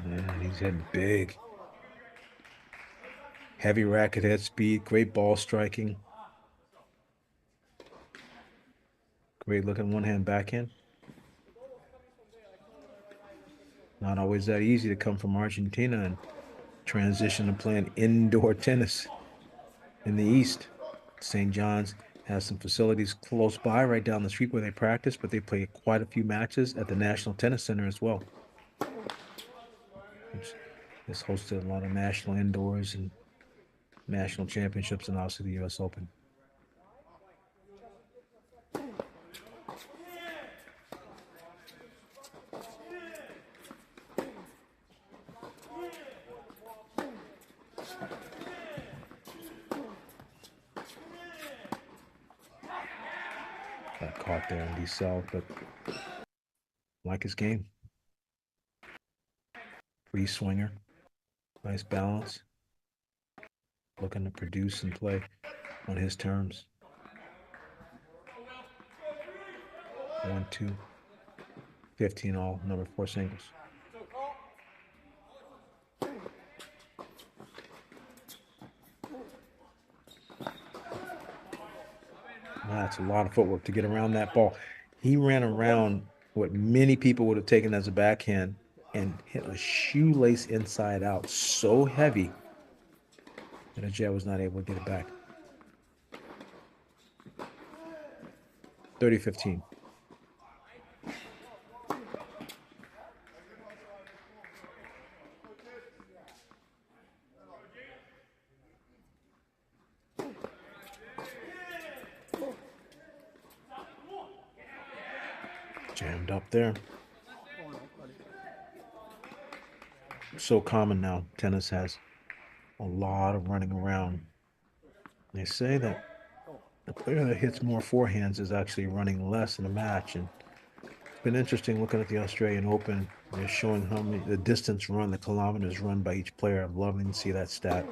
Man, he's hitting big. Heavy racket head speed, great ball striking. Great looking one-hand backhand. Not always that easy to come from Argentina and transition to playing indoor tennis in the East. St. John's has some facilities close by, right down the street where they practice, but they play quite a few matches at the National Tennis Center as well. Which has hosted a lot of national indoors and national championships and obviously the U.S. Open. Got caught there in D-Cell, but like his game. Free swinger, nice balance. Looking to produce and play on his terms. 1-2. 15 all, number 4 singles. That's a lot of footwork to get around that ball. He ran around what many people would have taken as a backhand and hit a shoelace inside out so heavy that Ajay was not able to get it back. 30-15. Jammed up there. So common now. Tennis has a lot of running around. They say that the player that hits more forehands is actually running less in a match. And it's been interesting looking at the Australian Open. They're showing how many the distance run, the kilometers run by each player. I'm loving to see that stat.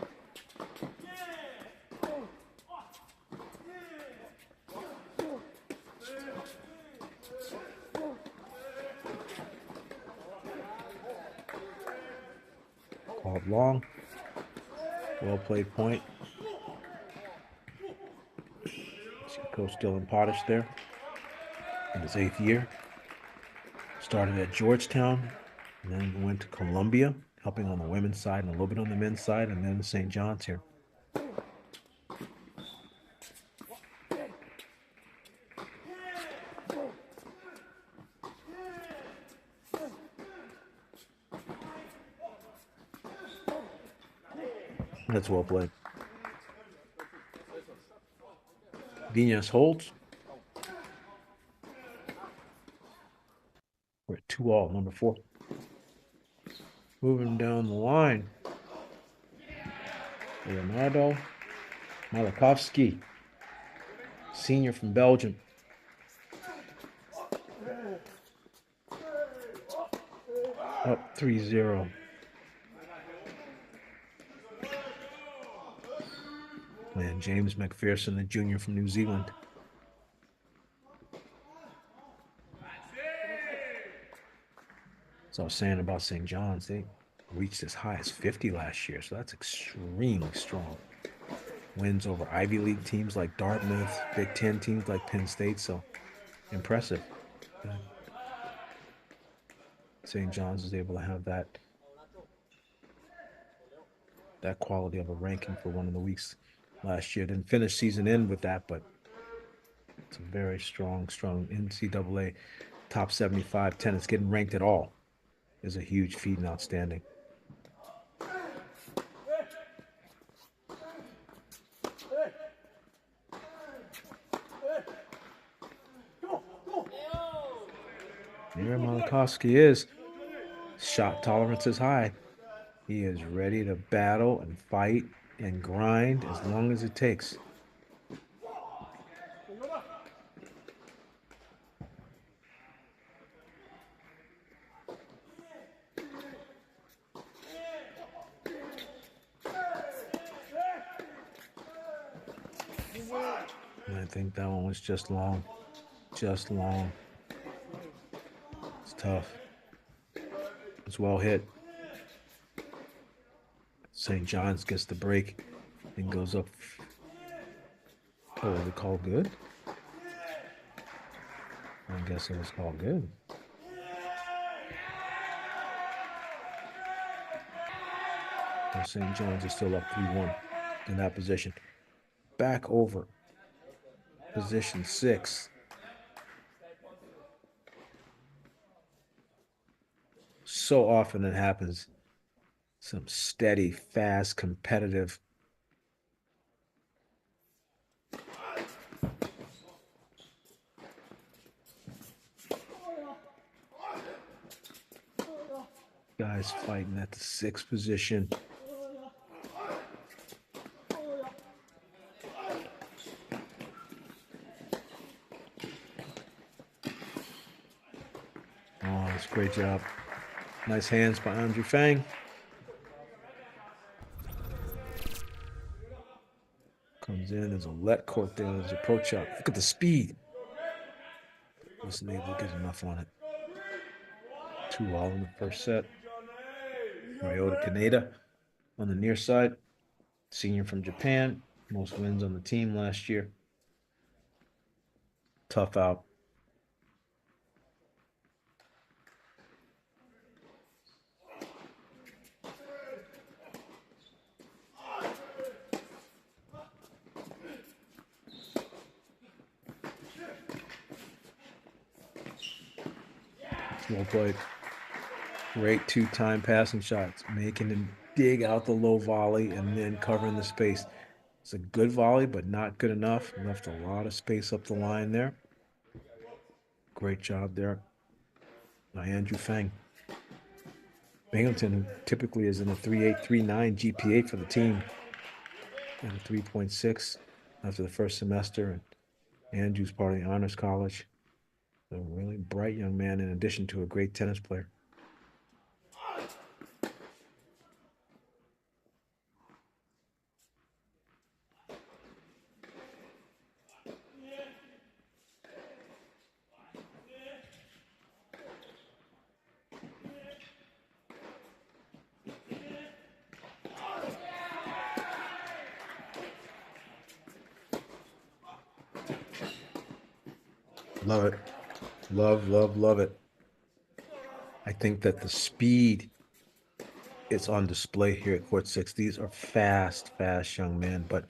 Called long. Well played point. See Coach Dylan Potash there in his 8th year. Started at Georgetown and then went to Columbia, helping on the women's side and a little bit on the men's side, and then St. John's here. That's well played. Viñas holds. We're at 2 all, number 4. Moving down the line. Leonardo Malakovsky, senior from Belgium. Up 3-0. And James McPherson, the junior from New Zealand. As I was saying about St. John's, they reached as high as 50 last year, so that's extremely strong. Wins over Ivy League teams like Dartmouth, Big Ten teams like Penn State, so impressive. St. John's is able to have that quality of a ranking for one of the weeks last year. Didn't finish season end with that, but it's a very strong NCAA top 75 tennis. Getting ranked at all is a huge feat and outstanding. There Malakovsky is. Shot tolerance is high. He is ready to battle and fight and grind as long as it takes. And I think that one was just long. Just long. It's tough. It's well hit. St. John's gets the break and goes up. Oh, was it called good? I guess it was called good. So St. John's is still up 3-1 in that position. Back over. Position 6. So often it happens. Some steady, fast, competitive. Guys fighting at the 6th position. Oh, that's a great job. Nice hands by Andrew Fang. Comes in, there's a let court there, there's a approach up. Look at the speed. Wasn't able to get enough on it. 2-all in the first set. Ryota Kaneda on the near side. Senior from Japan. Most wins on the team last year. Tough out. Well played. Great 2-time passing shots, making him dig out the low volley and then covering the space. It's a good volley, but not good enough. Left a lot of space up the line there. Great job there by Andrew Fang. Binghamton, who typically is in a 3.8, 3.9 GPA for the team, and a 3.6 after the first semester. And Andrew's part of the honors college. A really bright young man in addition to a great tennis player. Love it. Love, love, love it. I think that the speed is on display here at Court 6. These are fast, fast young men. But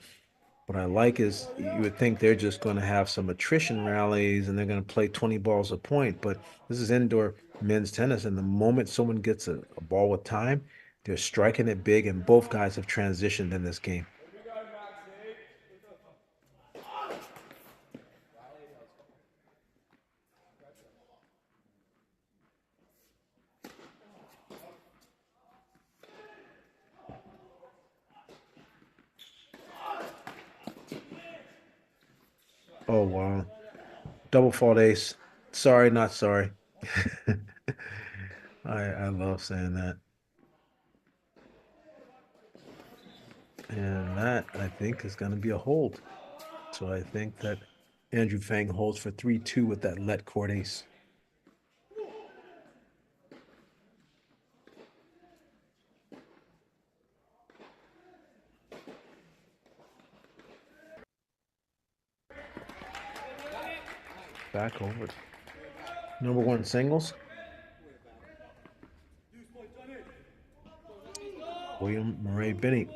what I like is you would think they're just going to have some attrition rallies and they're going to play 20 balls a point. But this is indoor men's tennis. And the moment someone gets a ball with time, they're striking it big. And both guys have transitioned in this game. Oh, wow. Double fault ace. Sorry, not sorry. I love saying that. And that, I think, is going to be a hold. So I think that Andrew Fang holds for 3-2 with that let court ace. Back over. Number 1 singles. William Murray Binney.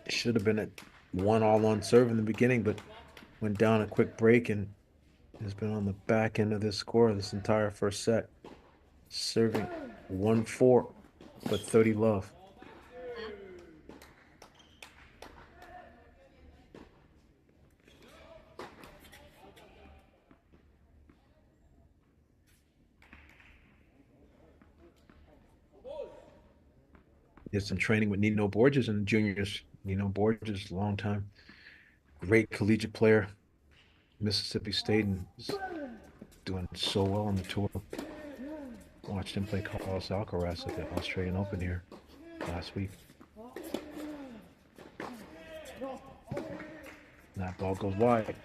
Should have been at 1-all on serve in the beginning, but went down a quick break and has been on the back end of this score this entire first set. Serving 1-4, but 30 love. Did some training with Nino Borges in the juniors. Nino Borges, long time, great collegiate player, Mississippi State, and is doing so well on the tour. Watched him play Carlos Alcaraz at the Australian Open here last week. And that ball goes wide.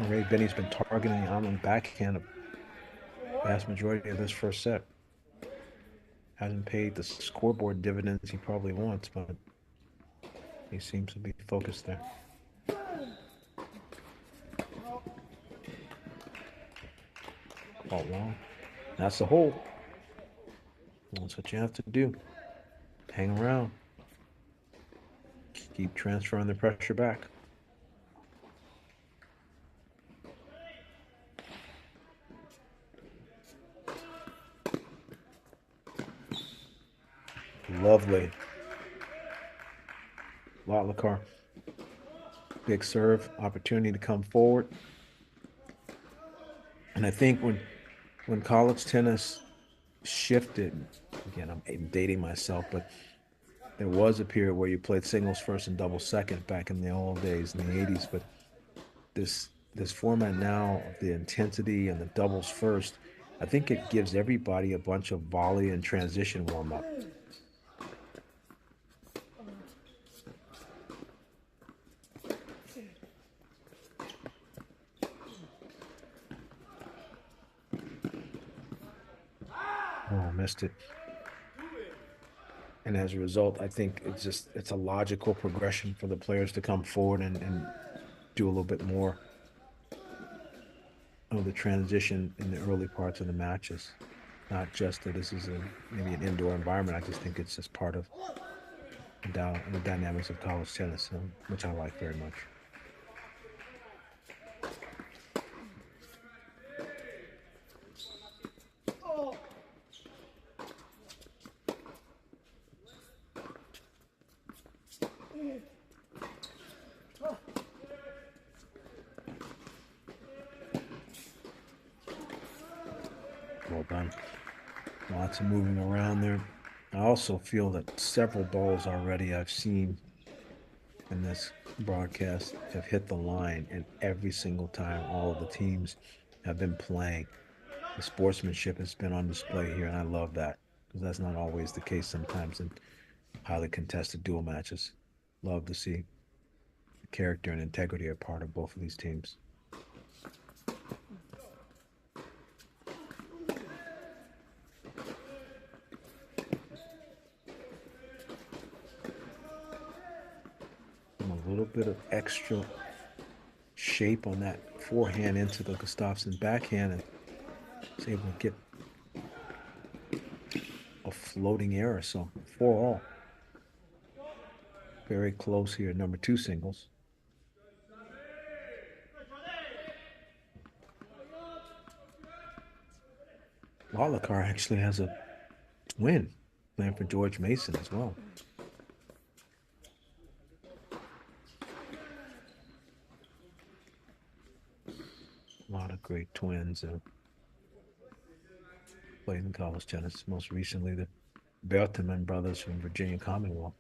Ray Benny's been targeting the Almond backhand a vast majority of this first set. Hasn't paid the scoreboard dividends he probably wants, but he seems to be focused there. Ball long. That's the hole. That's what you have to do. Hang around. Keep transferring the pressure back. Lovely. Lotlakar. Big serve, opportunity to come forward. And I think when college tennis shifted, again, I'm dating myself, but there was a period where you played singles first and doubles second back in the old days in the 80s. But this format now of the intensity and the doubles first, I think it gives everybody a bunch of volley and transition warm up. Oh, missed it. And as a result, I think it's a logical progression for the players to come forward and do a little bit more of the transition in the early parts of the matches. Not just that this is maybe an indoor environment. I just think it's just part of the dynamics of college tennis, which I like very much. Well done. Lots of moving around there. I also feel that several balls already I've seen in this broadcast have hit the line, and every single time all of the teams have been playing, the sportsmanship has been on display here, and I love that because that's not always the case sometimes in highly contested dual matches. Love to see the character and integrity are part of both of these teams. A little bit of extra shape on that forehand into the Gustafsson backhand, and is able to get a floating error. So 4-all. Very close here, number 2 singles. Lotlakar actually has a twin playing for George Mason as well. A lot of great twins played in college tennis. Most recently, the Bertelman brothers from Virginia Commonwealth.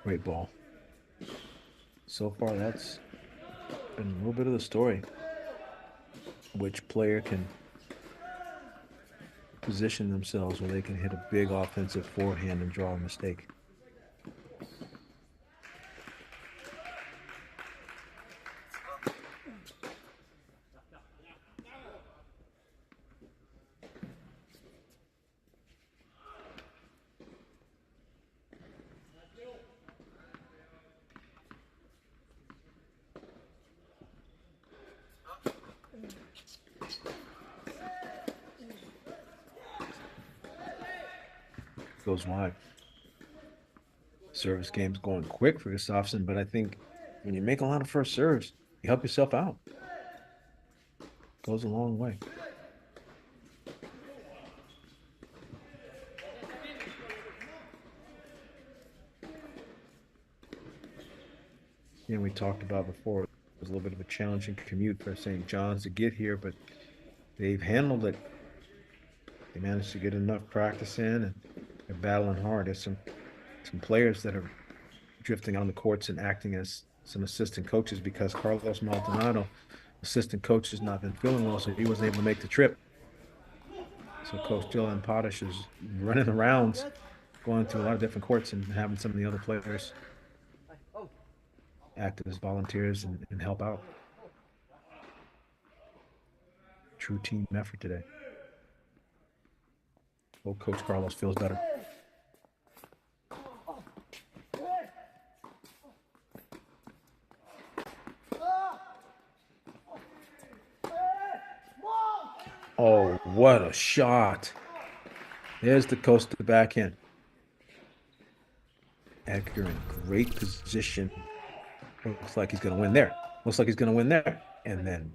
Great ball. So far, that's been a little bit of the story. Which player can position themselves where they can hit a big offensive forehand and draw a mistake. Goes wide. Service game's going quick for Gustafsson, but I think when you make a lot of first serves, you help yourself out. Goes a long way. we talked about before, it was a little bit of a challenging commute for St. John's to get here, but they've handled it. They managed to get enough practice in, and they're battling hard. There's some players that are drifting on the courts and acting as some assistant coaches because Carlos Maldonado, assistant coach, has not been feeling well, so he wasn't able to make the trip. So Coach Dylan Potash is running around, going to a lot of different courts and having some of the other players act as volunteers and help out. True team effort today. Hope Coach Carlos feels better. Oh, what a shot. There's the coast to the backhand. Edgar in great position. Looks like he's going to win there. Looks like he's going to win there. And then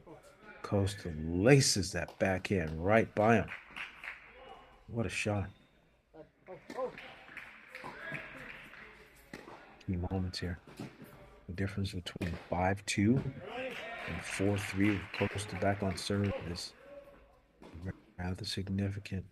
Costa laces that backhand right by him. What a shot. Key moments here. The difference between 5-2 and 4-3 with Costa back on serve is rather significant.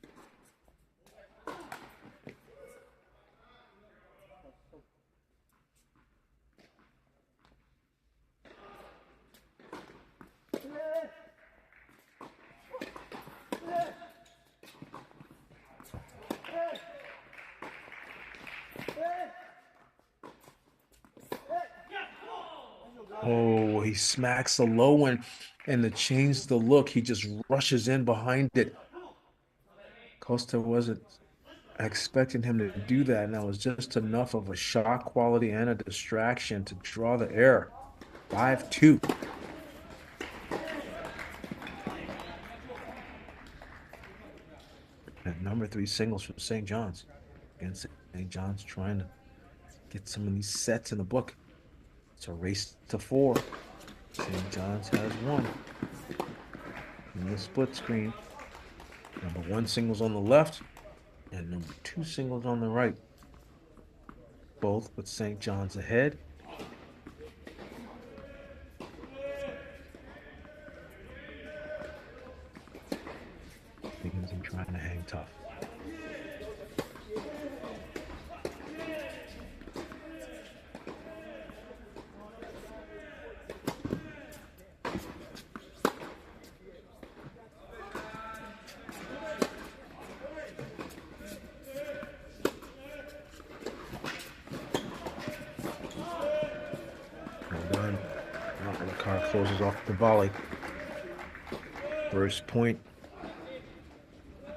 Oh, he smacks the low one, and to change the look, he just rushes in behind it. Costa wasn't expecting him to do that, and that was just enough of a shot quality and a distraction to draw the air. 5-2. And number 3 singles from St. John's. Again, St. John's trying to get some of these sets in the book. It's a race to 4. St. John's has 1. In the split screen. Number 1 singles on the left and number 2 singles on the right. Both with St. John's ahead. Binghamton trying to hang tough. Closes off the volley. First point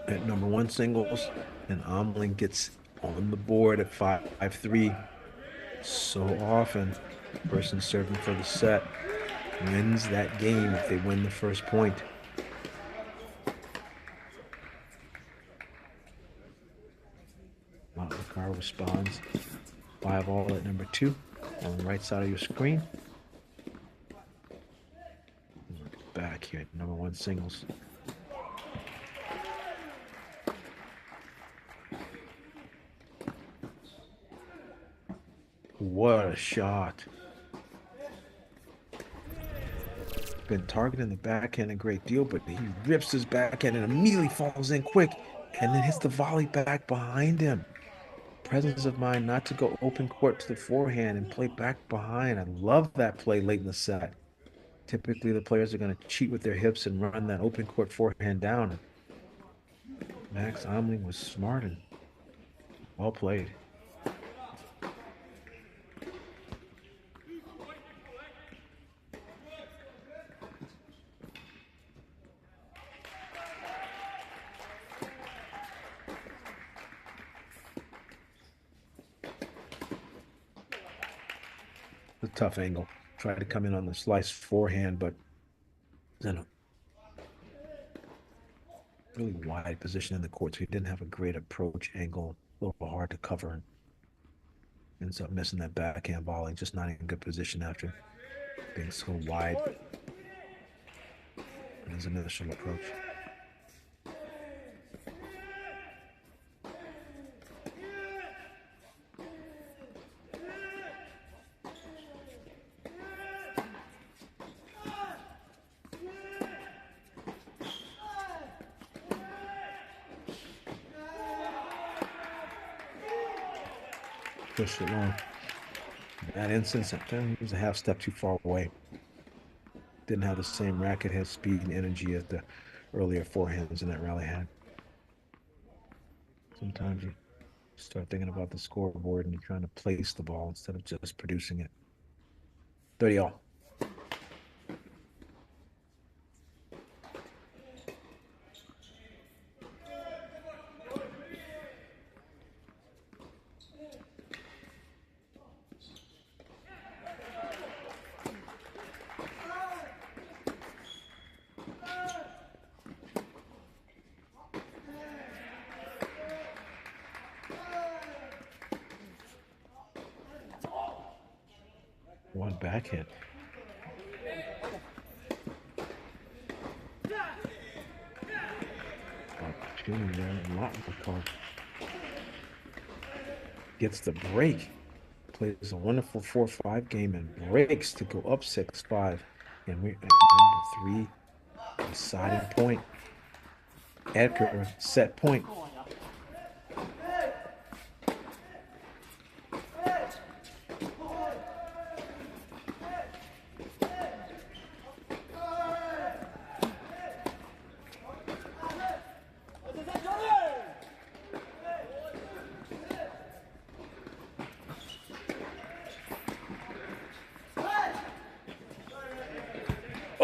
at number 1 singles, and Omling gets on the board at 5-3. So often, the person serving for the set wins that game if they win the first point. Car responds 5-all at number 2 on the right side of your screen. Back here, number 1 singles. What a shot. Been targeting the backhand a great deal, but he rips his backhand and immediately falls in quick and then hits the volley back behind him. Presence of mind not to go open court to the forehand and play back behind. I love that play late in the set. Typically, the players are going to cheat with their hips and run that open court forehand down. Max Omling was smart and well played. A tough angle. Tried to come in on the slice forehand, but in a really wide position in the court, so he didn't have a great approach angle. A little hard to cover. Ends up missing that backhand volley, just not in good position after being so wide in his initial approach. Pushed it long. That instance, he was a half step too far away. Didn't have the same racket head speed and energy as the earlier forehands in that rally had. Sometimes you start thinking about the scoreboard and you're trying to place the ball instead of just producing it. 30 all. One back hit. Opportunity there. A lot of the card. Gets the break. Plays a wonderful 4-5 game and breaks to go up 6-5. And we're at number 3, deciding point. Edgar, set point.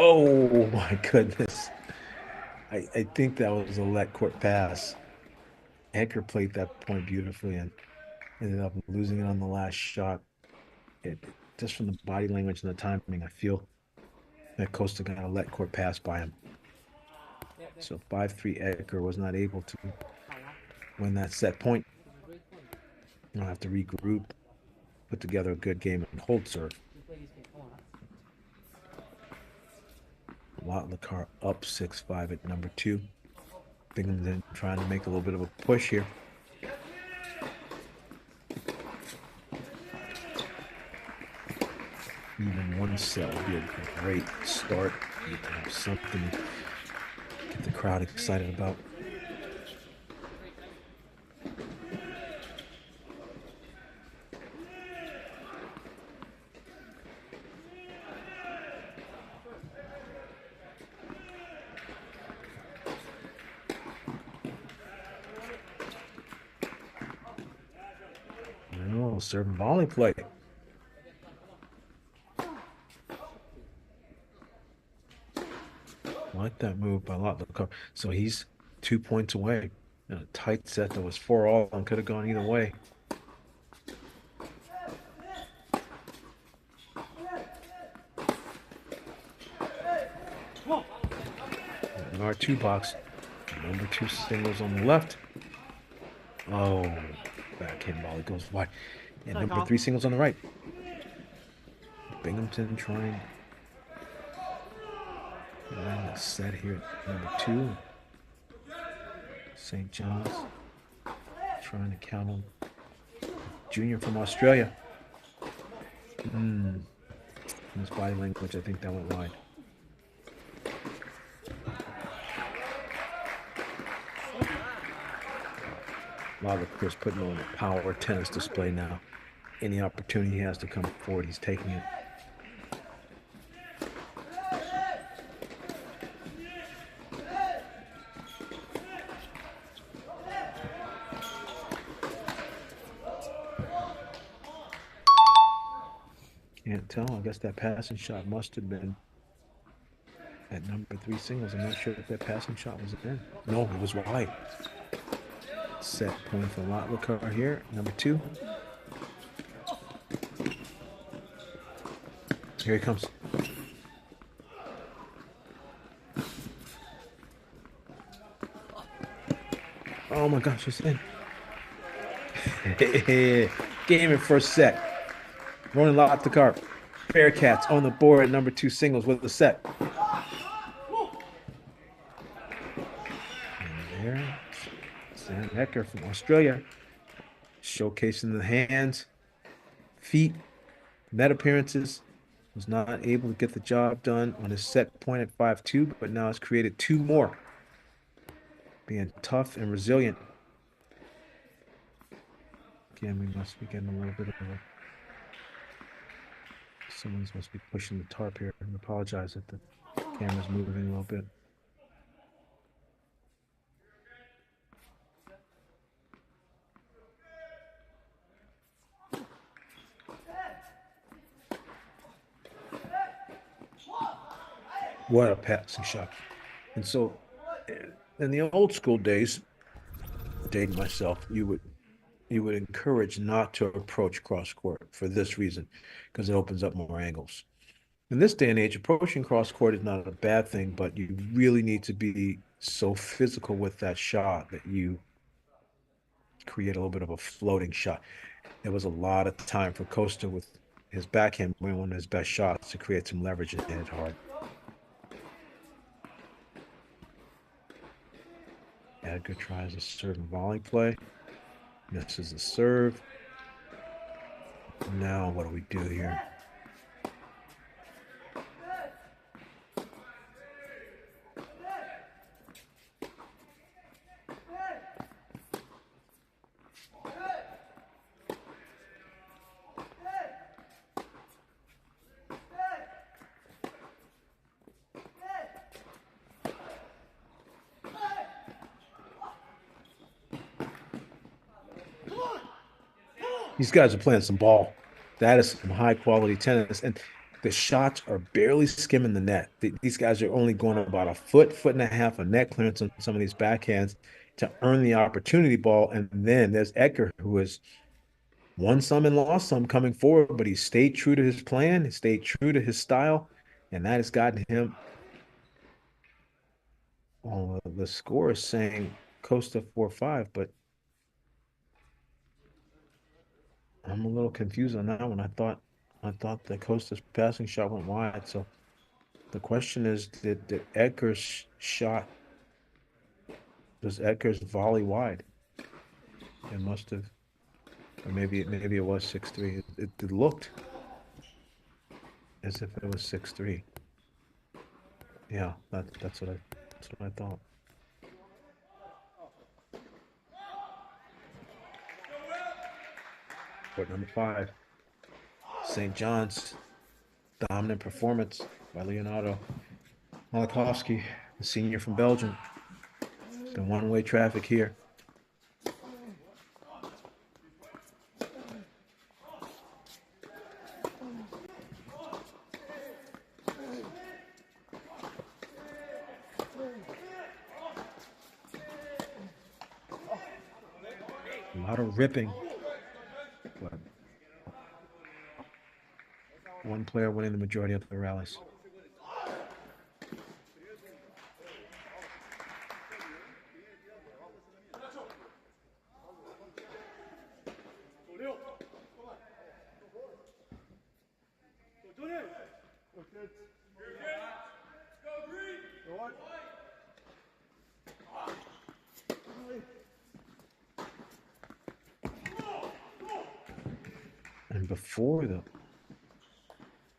Oh my goodness. I think that was a let court pass. Edgar played that point beautifully and ended up losing it on the last shot. Just from the body language and the timing, I feel that Costa got a let court pass by him. So 5-3 Edgar was not able to win that set point. I'll have to regroup, put together a good game and hold serve. Watlikar up 6-5 at number 2. Binghamton trying to make a little bit of a push here. Even one set would be a great start. You can have something to get the crowd excited about. Oh, serve and volley play. I like that move by Lotlikar. So he's 2 points away in a tight set that was 4-all and could have gone either way. In our 2 box, number 2 singles on the left. Oh, backhand volley goes wide. And number 3 singles on the right. Binghamton trying to land a set here at number 2. St. John's trying to count him. Junior from Australia. His body language, I think that went wide. Lava, of course, putting on a power tennis display now. Any opportunity he has to come forward, he's taking it. Can't tell. I guess that passing shot must have been at number 3 singles. I'm not sure if that passing shot was in. No, it was wide. Set point for Lotlikar here, number 2. Here he comes. Oh my gosh, it's in. Game in first set. Ronan Lotlikar, Bearcats on the board at number 2 singles with the set. And there, Sam Hecker from Australia, showcasing the hands, feet, net appearances. Was not able to get the job done on his set point at 5-2, but now has created 2 more. Being tough and resilient. Again, we must be getting a little bit of a. Someone's must be pushing the tarp here. I apologize if the camera's moving a little bit. What a passing shot. And so in the old school days, dating myself, you would encourage not to approach cross court for this reason, because it opens up more angles. In this day and age, approaching cross court is not a bad thing, but you really need to be so physical with that shot that you create a little bit of a floating shot. There was a lot of time for Costa with his backhand winning one of his best shots to create some leverage and hit it hard. Edgar tries a serve and volley play. Misses the serve. Now what do we do here? These guys are playing some ball. That is some high quality tennis. And the shots are barely skimming the net. These guys are only going about a foot and a half of net clearance on some of these backhands to earn the opportunity ball. And then there's Edgar, who has won some and lost some coming forward, but he stayed true to his plan. He stayed true to his style. And that has gotten him. Well, the score is saying Costa 4-5, but I'm a little confused on that one. I thought the Costa's passing shot went wide. So the question is, did Edgar's shot, does Edgar's volley wide? It must have, or maybe it was 6-3. It looked as if it was 6-3. Yeah, that's what I thought. Court number 5. St. John's dominant performance by Leonardo Malakovsky, the senior from Belgium. It's been one-way traffic here. A lot of ripping. But one player winning the majority of the rallies. And before the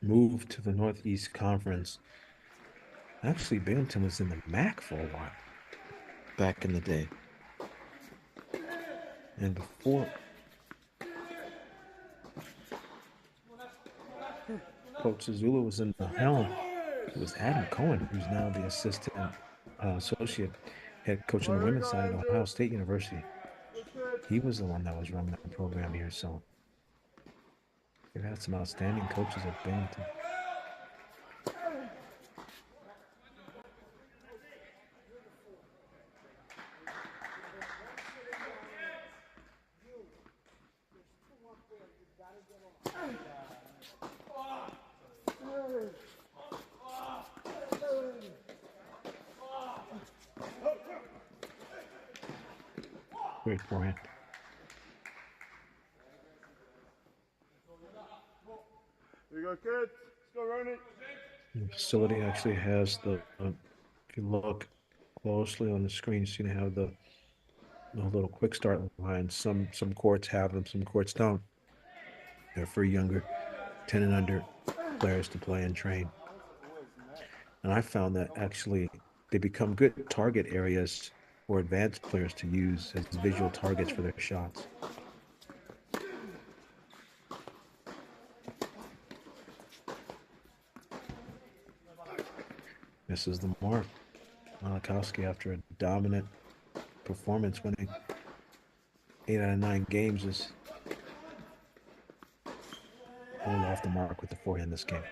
move to the Northeast Conference, actually Binghamton was in the MAC for a while back in the day. And before Coach Zazula was in the helm, it was Adam Cohen, who's now the assistant associate head coach on the women's side at Ohio State University. He was the one that was running the program here, so they've had some outstanding coaches at Binghamton. Great forehand. There you go, kids. Let's go, Ronnie. The facility actually has the, if you look closely on the screen, you see they have the little quick start lines. Some courts have them, some courts don't. They're for younger 10 and under players to play and train. And I found that actually they become good target areas for advanced players to use as visual targets for their shots. Misses the mark. Malakowski, after a dominant performance, winning 8 out of 9 games, is a little off the mark with the forehand this game.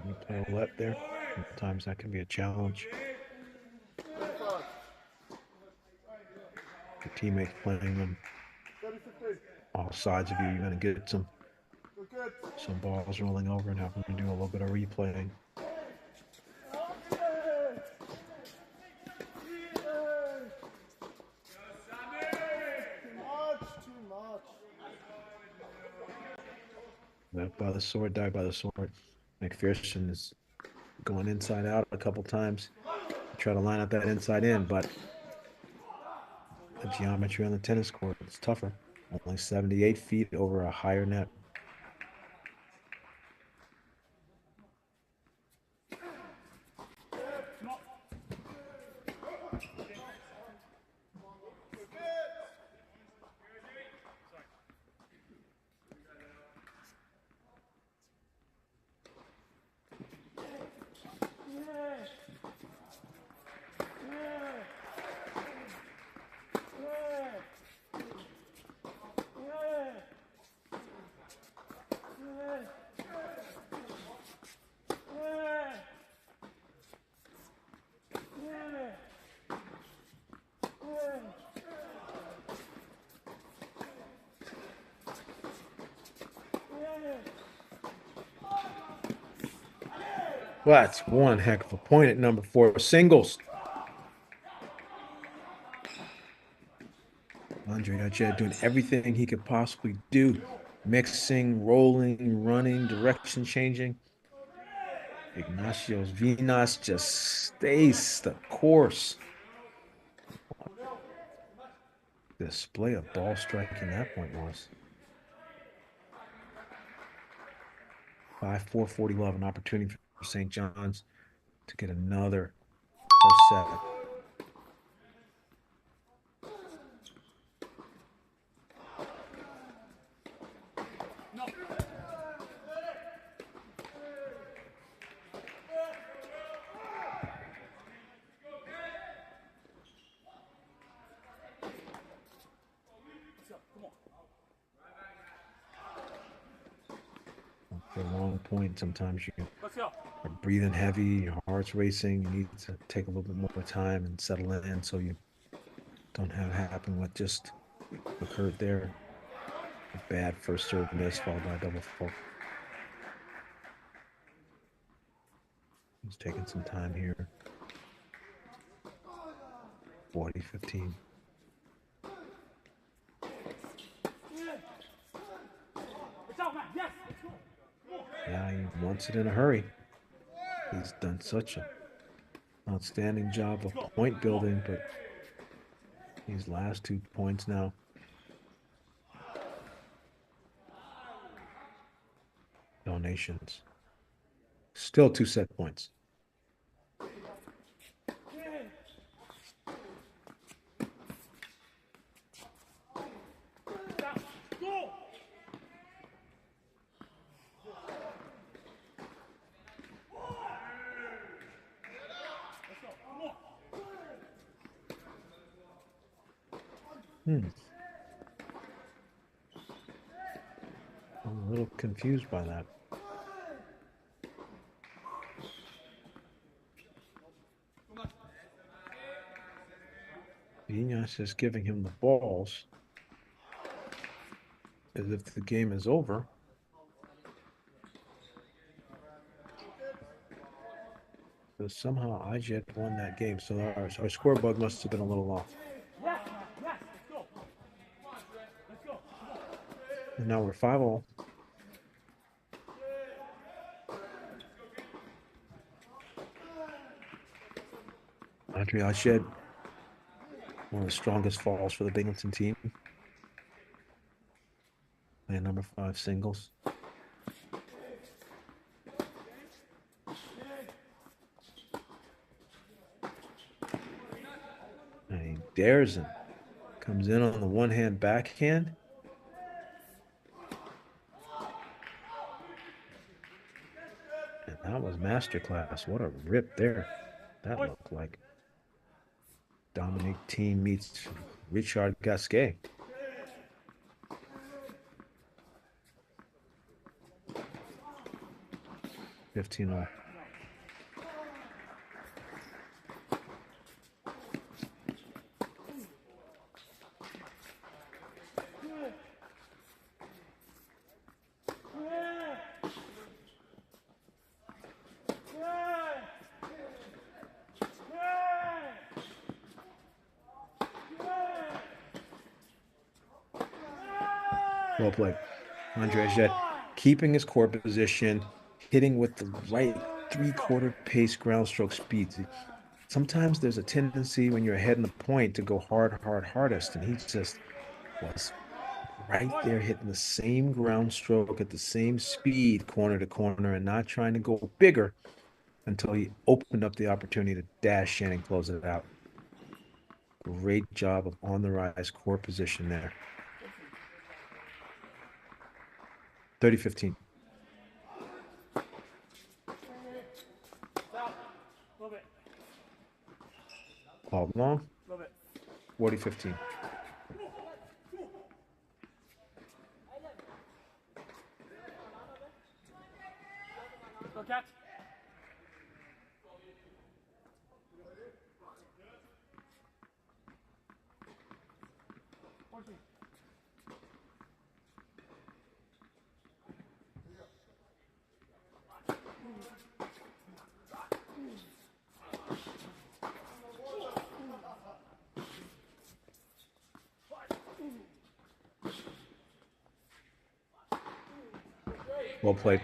You play a let there. Sometimes that can be a challenge. Your teammates playing on all sides of you. You're going to get some balls rolling over and having to do a little bit of replaying. Left by the sword, dive by the sword. McPherson is going inside out a couple times. Try to line up that inside in, but the geometry on the tennis court is tougher. Only 78 feet over a higher net. Well, that's one heck of a point at number 4 singles. Andre Archette doing everything he could possibly do. Mixing, rolling, running, direction changing. Ignacio's Vinas just stays the course. Display of ball striking that point was. 5-4-40 will have an opportunity for St. John's to get another first set. For a long point, sometimes you are breathing heavy, your heart's racing, you need to take a little bit more time and settle in so you don't have it happen what just occurred there. A bad first serve miss followed by a double fault. He's taking some time here. 40-15. Yeah, he wants it in a hurry. He's done such an outstanding job of point building, but these last 2 points now. Donations. Still 2 set points. I'm a little confused by that. Vinas is giving him the balls as if the game is over. So somehow IJet won that game. So our score bug must have been a little off. And now we're 5-0. Andre Ajed, one of the strongest falls for the Binghamton team. And number 5 singles. And he dares him. Comes in on the one-hand backhand. And that was masterclass. What a rip there. That looked like Dominic Thiem meets Richard Gasquet. 15-0. Well played. Andre Ajed keeping his court position, hitting with the right three-quarter pace ground stroke speed. Sometimes there's a tendency when you're ahead in the point to go hard, hardest. And he just was right there hitting the same ground stroke at the same speed, corner to corner, and not trying to go bigger until he opened up the opportunity to dash in and close it out. Great job of on the rise court position there. 30-15. Called long. 40-15. Go catch. Well played.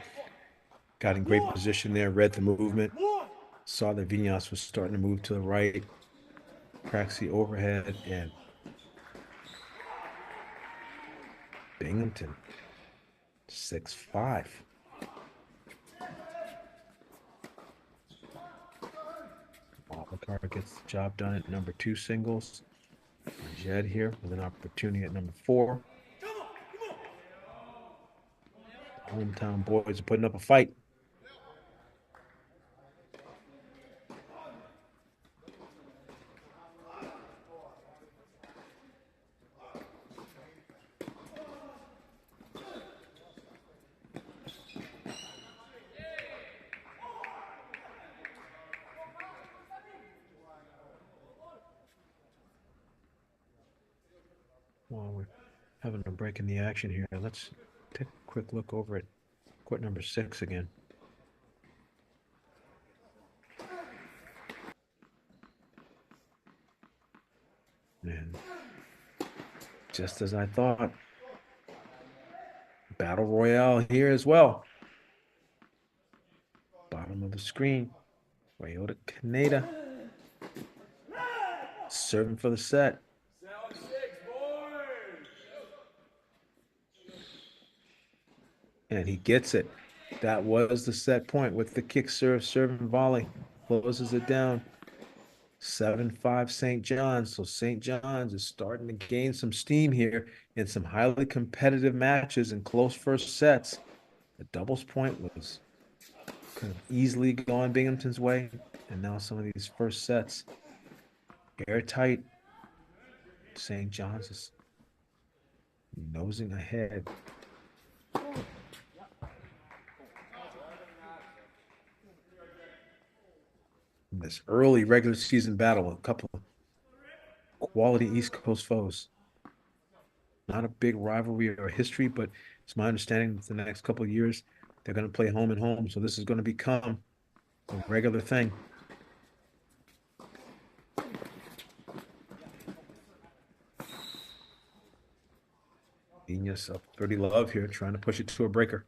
Got in great position there, read the movement, saw that Vinas was starting to move to the right, cracks the overhead, and Binghamton, 6-5. Oliver gets the job done at number 2 singles. Jed here with an opportunity at number 4. Hometown boys are putting up a fight. While we're having a break in the action here, let's take a quick look over at court number 6 again. And just as I thought, battle royale here as well. Bottom of the screen, Ryota Kaneda serving for the set. And he gets it. That was the set point with the kick serve, and volley. Closes it down. 7-5 St. John's. So St. John's is starting to gain some steam here in some highly competitive matches and close first sets. The doubles point was kind of easily going Binghamton's way. And now some of these first sets, airtight. St. John's is nosing ahead. This early regular season battle, a couple of quality East Coast foes. Not a big rivalry or history, but it's my understanding that the next couple of years they're going to play home and home. So this is going to become a regular thing. Genius up 30 love here, trying to push it to a breaker.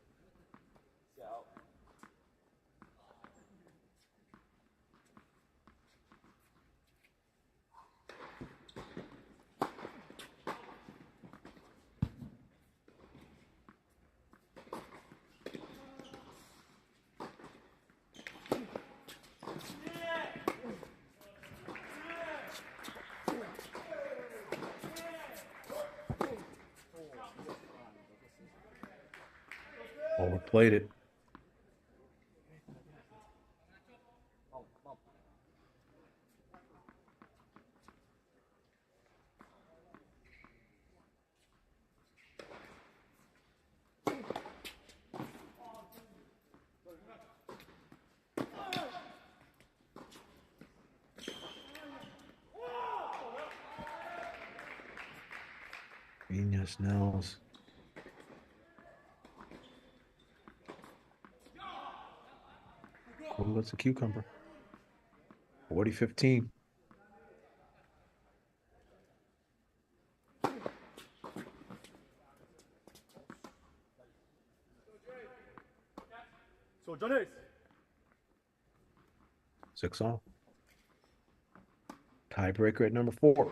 Overplayed it. Genius Nels. Cool as a cucumber. 40-15. So, Johnny. 6-all. Tiebreaker at number 4.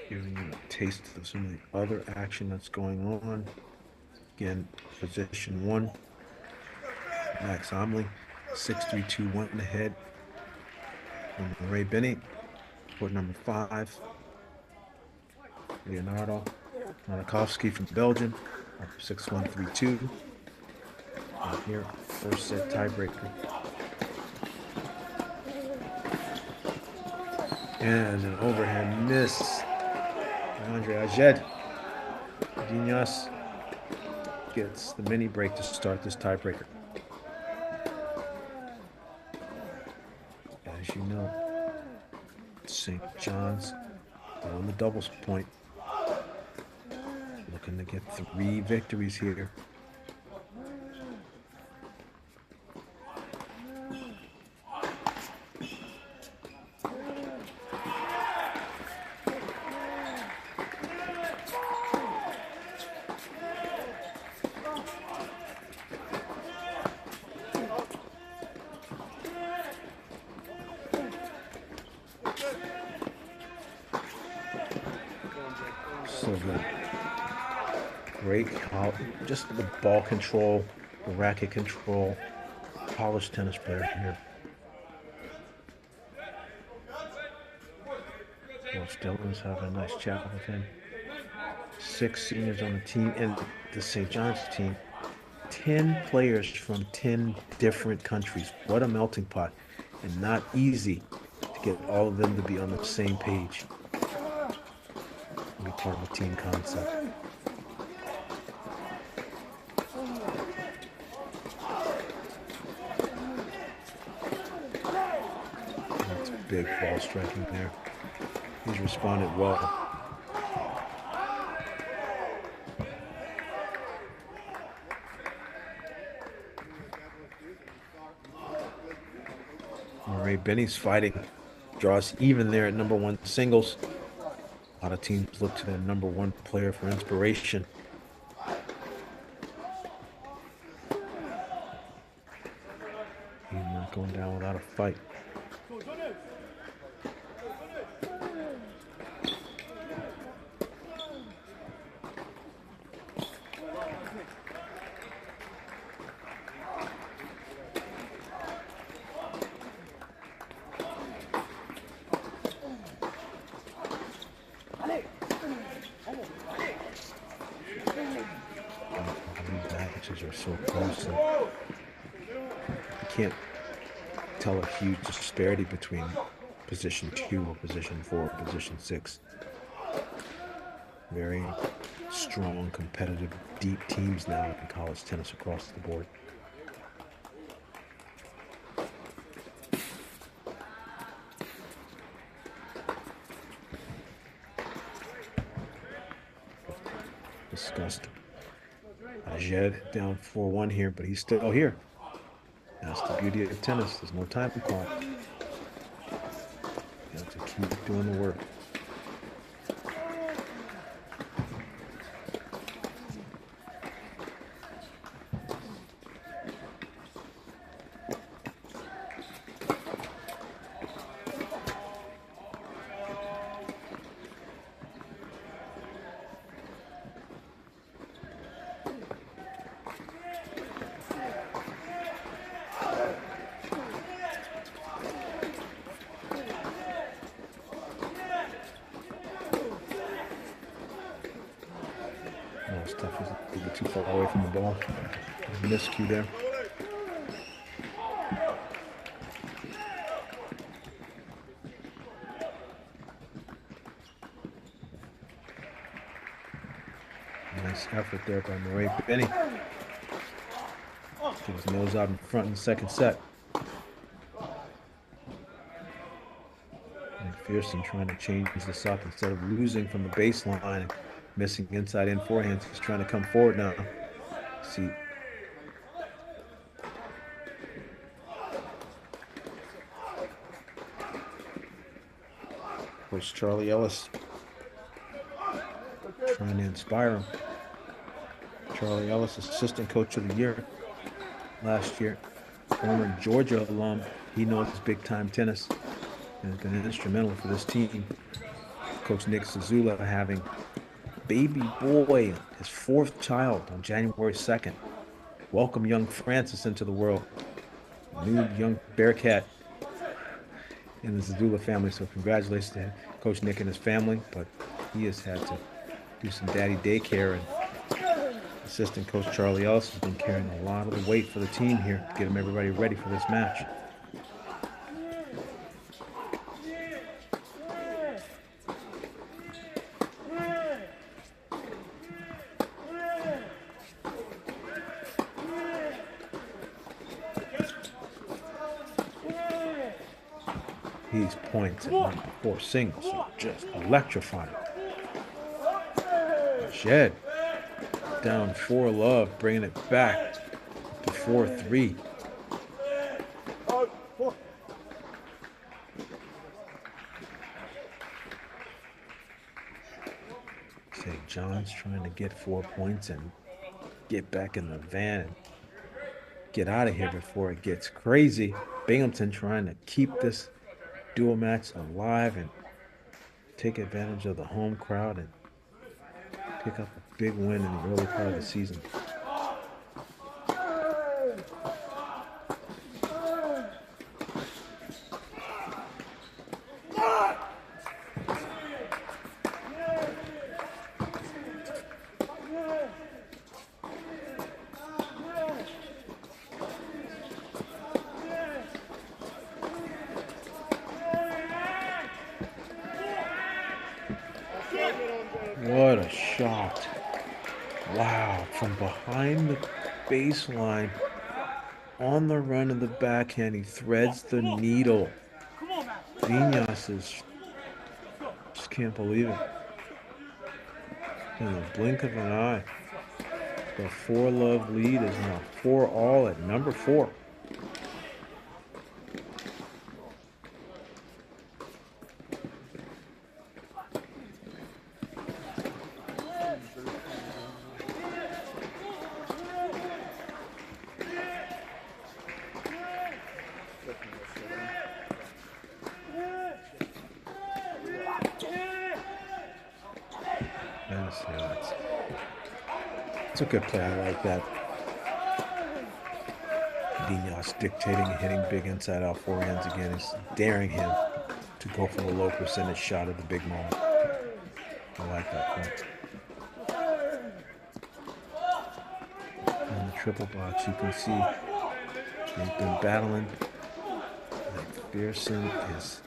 Giving you a taste of some of the other action that's going on. Again, position 1. Max Omley, 6-3-2-1 ahead. From Ray Benny, court number 5. Leonardo Manakovsky from Belgium, 6-1-3-2. And here, first set tiebreaker. And an overhand miss. Andre Ajed. Dinas gets the mini break to start this tiebreaker. As you know, St. John's on the doubles point. Looking to get 3 victories here. So good. Great, just the ball control, the racket control, polished tennis player here. Coach Dillon's having a nice chat with him. 6 seniors on the team, and the St. John's team, 10 players from 10 different countries. What a melting pot, and not easy to get all of them to be on the same page. Be part of the team concept. That's big ball striking there. He's responded well. Ray Benny's fighting. Draws even there at number 1 singles. A lot of teams look to their number 1 player for inspiration. He's not going down without a fight. Are so close, and you can't tell a huge disparity between position 2 or position 4 or position 6. Very strong, competitive, deep teams now in college tennis across the board. Disgusting. Ajed down 4-1 here, but he's still here. That's the beauty of tennis. There's no time clock. You have to keep doing the work. Tough is a little too far away from the ball. Miscue there. Nice effort there by Mark Bey. Get his nose out in front in the second set. McPherson trying to change this up instead of losing from the baseline. Missing inside in forehands. He's trying to come forward now. See. Coach Charlie Ellis trying to inspire him. Charlie Ellis, assistant coach of the year last year. Former Georgia alum. He knows big time tennis and has been instrumental for this team. Coach Nick Zazula having baby boy, his 4th child on January 2nd. Welcome young Francis into the world. New young Bearcat in the Zazula family. So congratulations to Coach Nick and his family. But he has had to do some daddy daycare, and assistant coach Charlie Ellis has been carrying a lot of the weight for the team here to get everybody ready for this match. These points at number 4 singles are just electrifying. Shed down 4-love, bringing it back to 4-3. St. John's trying to get 4 points and get back in the van and get out of here before it gets crazy. Binghamton trying to keep this dual match alive and take advantage of the home crowd and pick up a big win in the early part of the season. What a shot. Wow, from behind the baseline, on the run of the backhand, he threads the needle. Viñas is, just can't believe it. In the blink of an eye, the 4-love lead is now 4-all at number 4. It's a good play. I like that. Viñas dictating and hitting big inside out forehands again. He's daring him to go for the low percentage shot at the big moment. I like that point. In the triple box, you can see they've been battling. McPherson is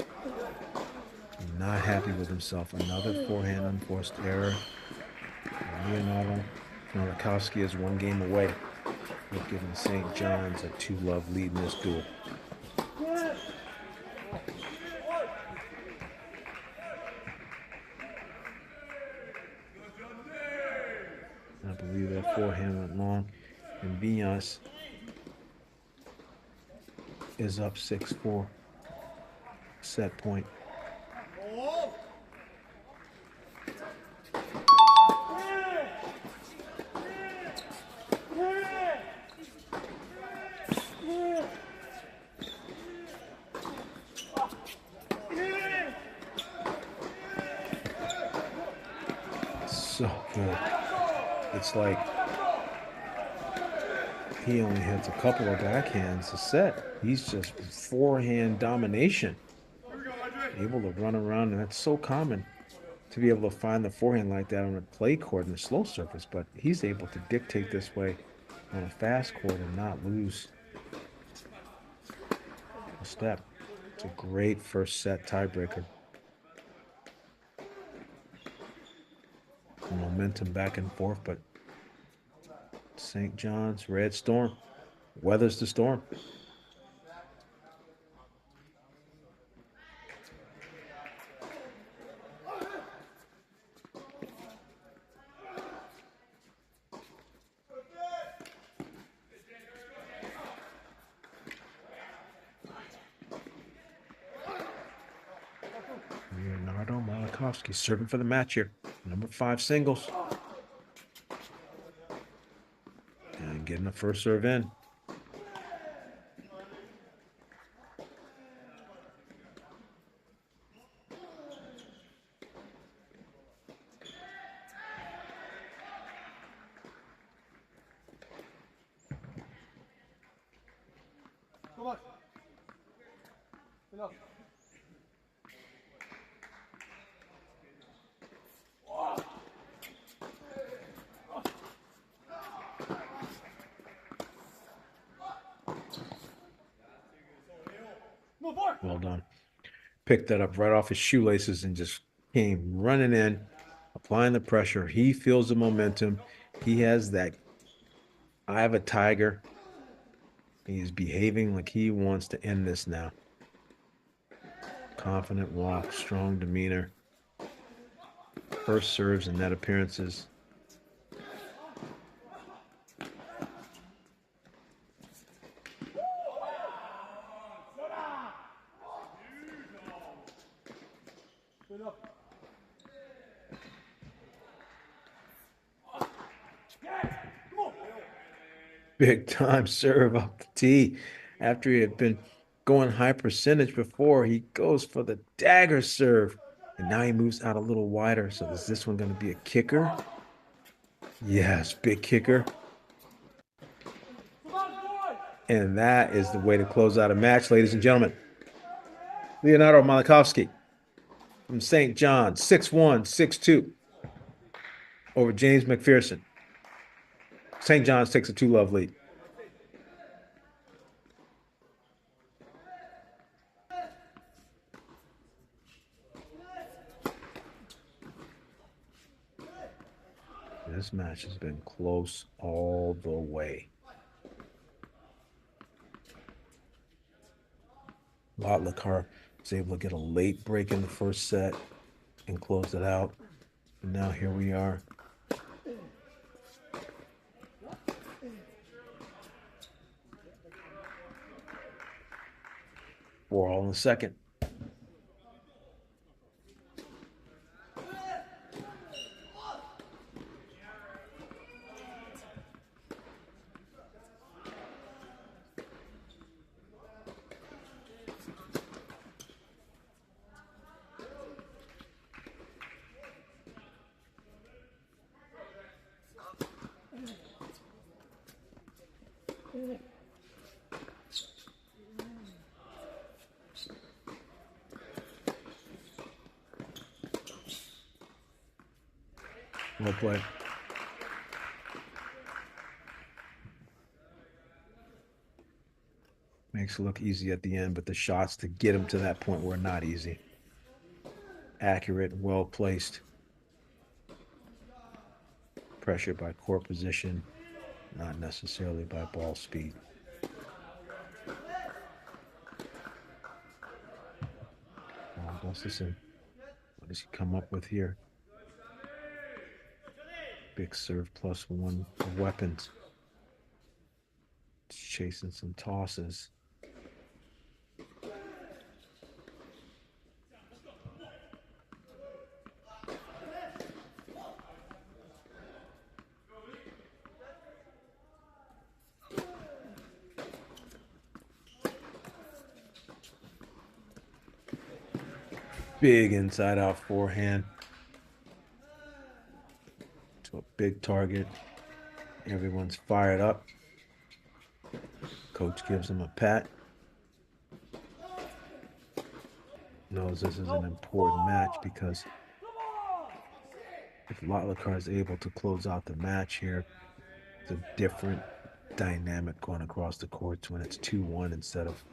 not happy with himself. Another forehand unforced error. Leonardo Malikowski is 1 game away. We're giving St. John's a 2-love lead in this duel. I believe that forehand went long, and Viñas is up 6-4. Set point. So good. It's like he only hits a couple of backhands a set. He's just forehand domination. Able to run around, and that's so common to be able to find the forehand like that on a clay court and a slow surface, but he's able to dictate this way on a fast court and not lose a step. It's a great first set tiebreaker. Momentum back and forth, but St. John's Red Storm weathers the storm. Leonardo Malikowski serving for the match here. Number 5 singles. And getting the first serve in. Come on. Enough. Well done. Picked that up right off his shoelaces and just came running in, applying the pressure. He feels the momentum. He has that eye of a tiger. He's behaving like he wants to end this now. Confident walk, strong demeanor. First serves and net appearances. Big time serve up the tee. After he had been going high percentage before, he goes for the dagger serve. And now he moves out a little wider. So is this one going to be a kicker? Yes, big kicker. And that is the way to close out a match, ladies and gentlemen. Leonardo Malikowski from St. John, 6-1, 6-2 over James McPherson. St. John's takes a 2-love lead. This match has been close all the way. Lotlakar was able to get a late break in the first set and close it out. And now here we are. We're all in the second. Well played. Makes it look easy at the end, but the shots to get him to that point were not easy. Accurate, well placed. pressure by court position, not necessarily by ball speed. Gustafson, what does he come up with here? Big serve plus one of weapons. It's chasing some tosses. Big inside out forehand to a big target. Everyone's fired up. Coach gives him a pat. Knows this is an important match because if Lotlakar is able to close out the match here, it's a different dynamic going across the courts when it's 2-1 instead of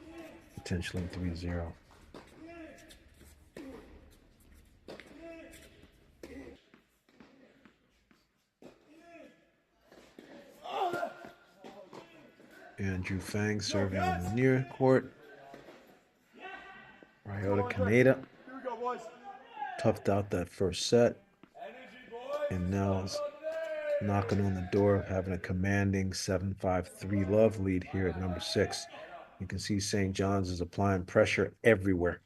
potentially 3-0. Andrew Fang serving on the near court. Ryota Kaneda toughed out that first set and now is knocking on the door, having a commanding 7-5-3 love lead here at number 6. You can see St. John's is applying pressure everywhere.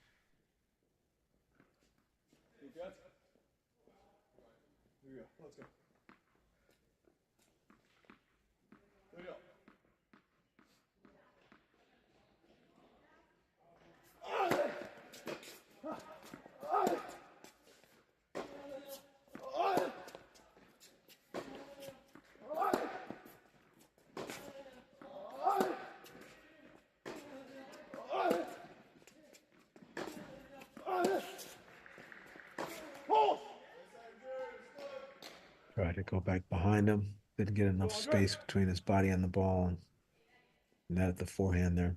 Tried to go back behind him. Didn't get enough space between his body and the ball, and net at the forehand there.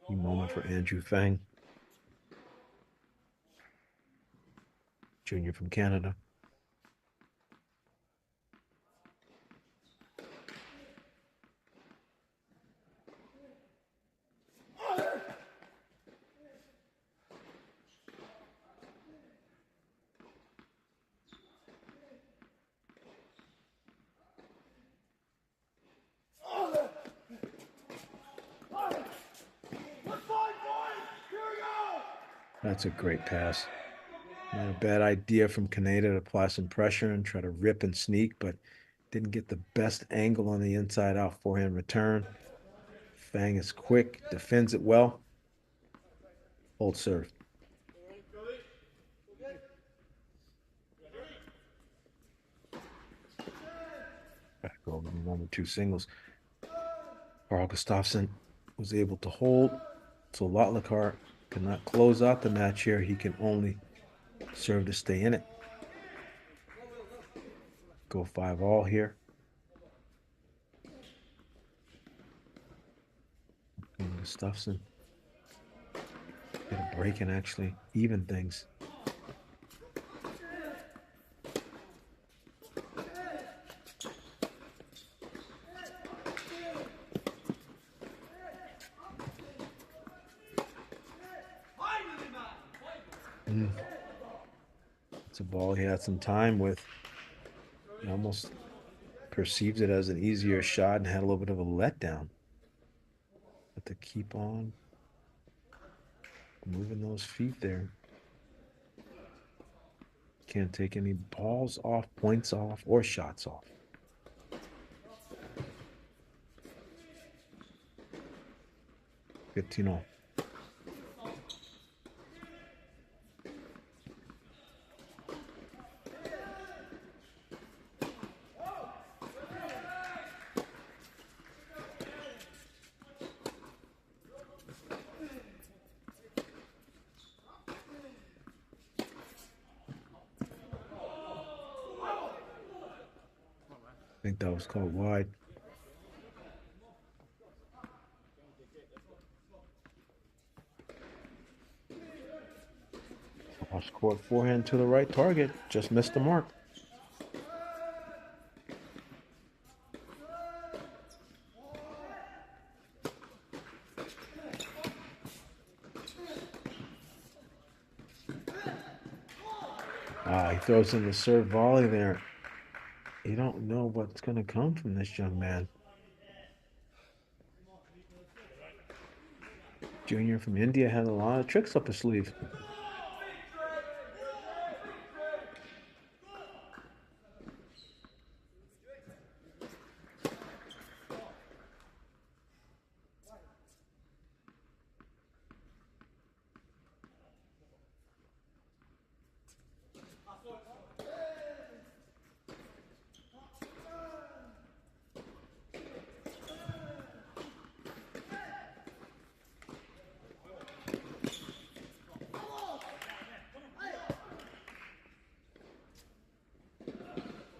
Key moment for Andrew Fang, junior from Canada. That's a great pass. Not a bad idea from Kaneda to apply some pressure and try to rip and sneak, but didn't get the best angle on the inside out forehand return. Fang is quick, defends it well. Hold serve. Back over the 1-2 singles. Carl Gustafsson was able to hold, so Lotlakar cannot close out the match here. He can only serve to stay in it. Go 5-all here. And Gustafsson get a break and actually even things. It's a ball he had some time with. He almost perceived it as an easier shot and had a little bit of a letdown. But to keep on moving those feet there. Can't take any balls off, points off, or shots off. $15-all. I think that was called wide. Cross-court forehand to the right target. Just missed the mark. He throws in the serve volley there. You don't know what's going to come from this young man. Junior from India had a lot of tricks up his sleeve.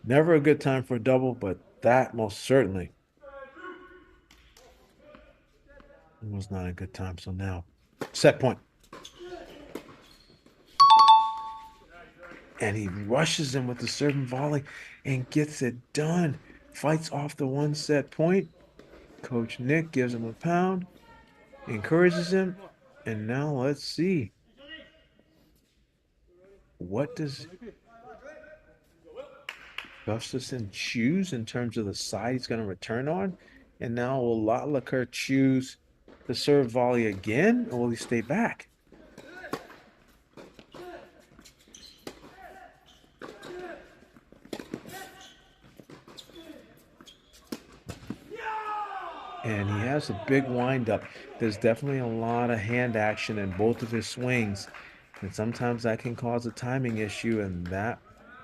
Never a good time for a double, but that most certainly was not a good time. So now, set point. And he rushes in with the serve and volley and gets it done. Fights off the one set point. Coach Nick gives him a pound, encourages him, and now let's see. What does Gustafson choose in terms of the side he's going to return on? And now will Latlaker choose the serve volley again, or will he stay back? And he has a big windup. There's definitely a lot of hand action in both of his swings. And sometimes that can cause a timing issue, and that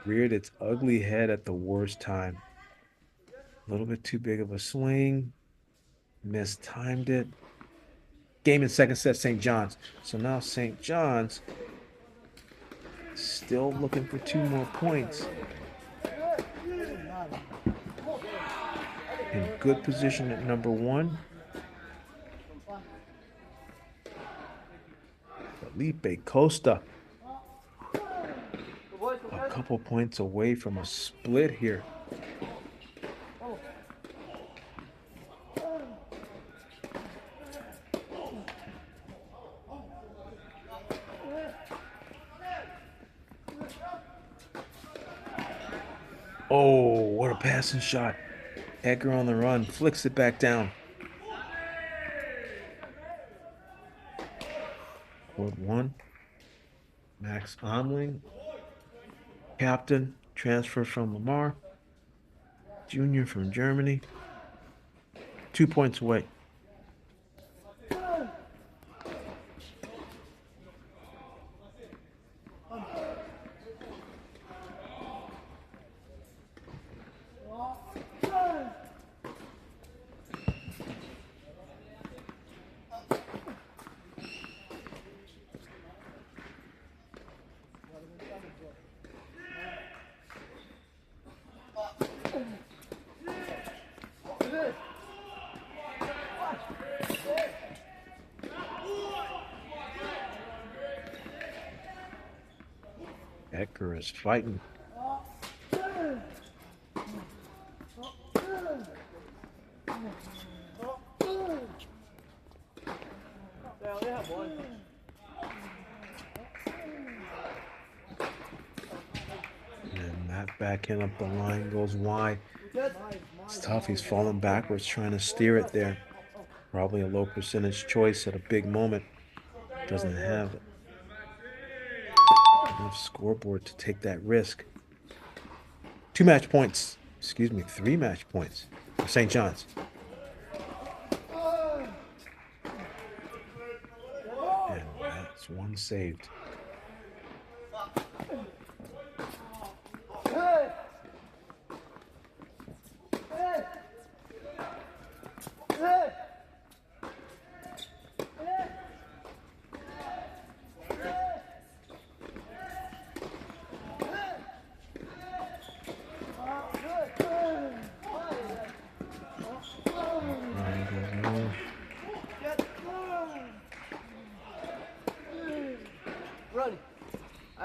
reared its ugly head at the worst time. A little bit too big of a swing. Mistimed it. Game in second set, St. John's. So now St. John's still looking for 2 more points. In good position at number 1. Felipe Costa. A couple points away from a split here. Oh, what a passing shot. Edgar on the run, flicks it back down. Court 1. Max Omling, captain, transfer from Lamar. Junior from Germany. 2 points away. Edgar is fighting. And that backhand up the line goes wide. It's tough. He's falling backwards trying to steer it there. Probably a low percentage choice at a big moment. Doesn't have enough scoreboard to take that risk. 2 match points. Excuse me, 3 match points for St. John's. And that's 1 saved.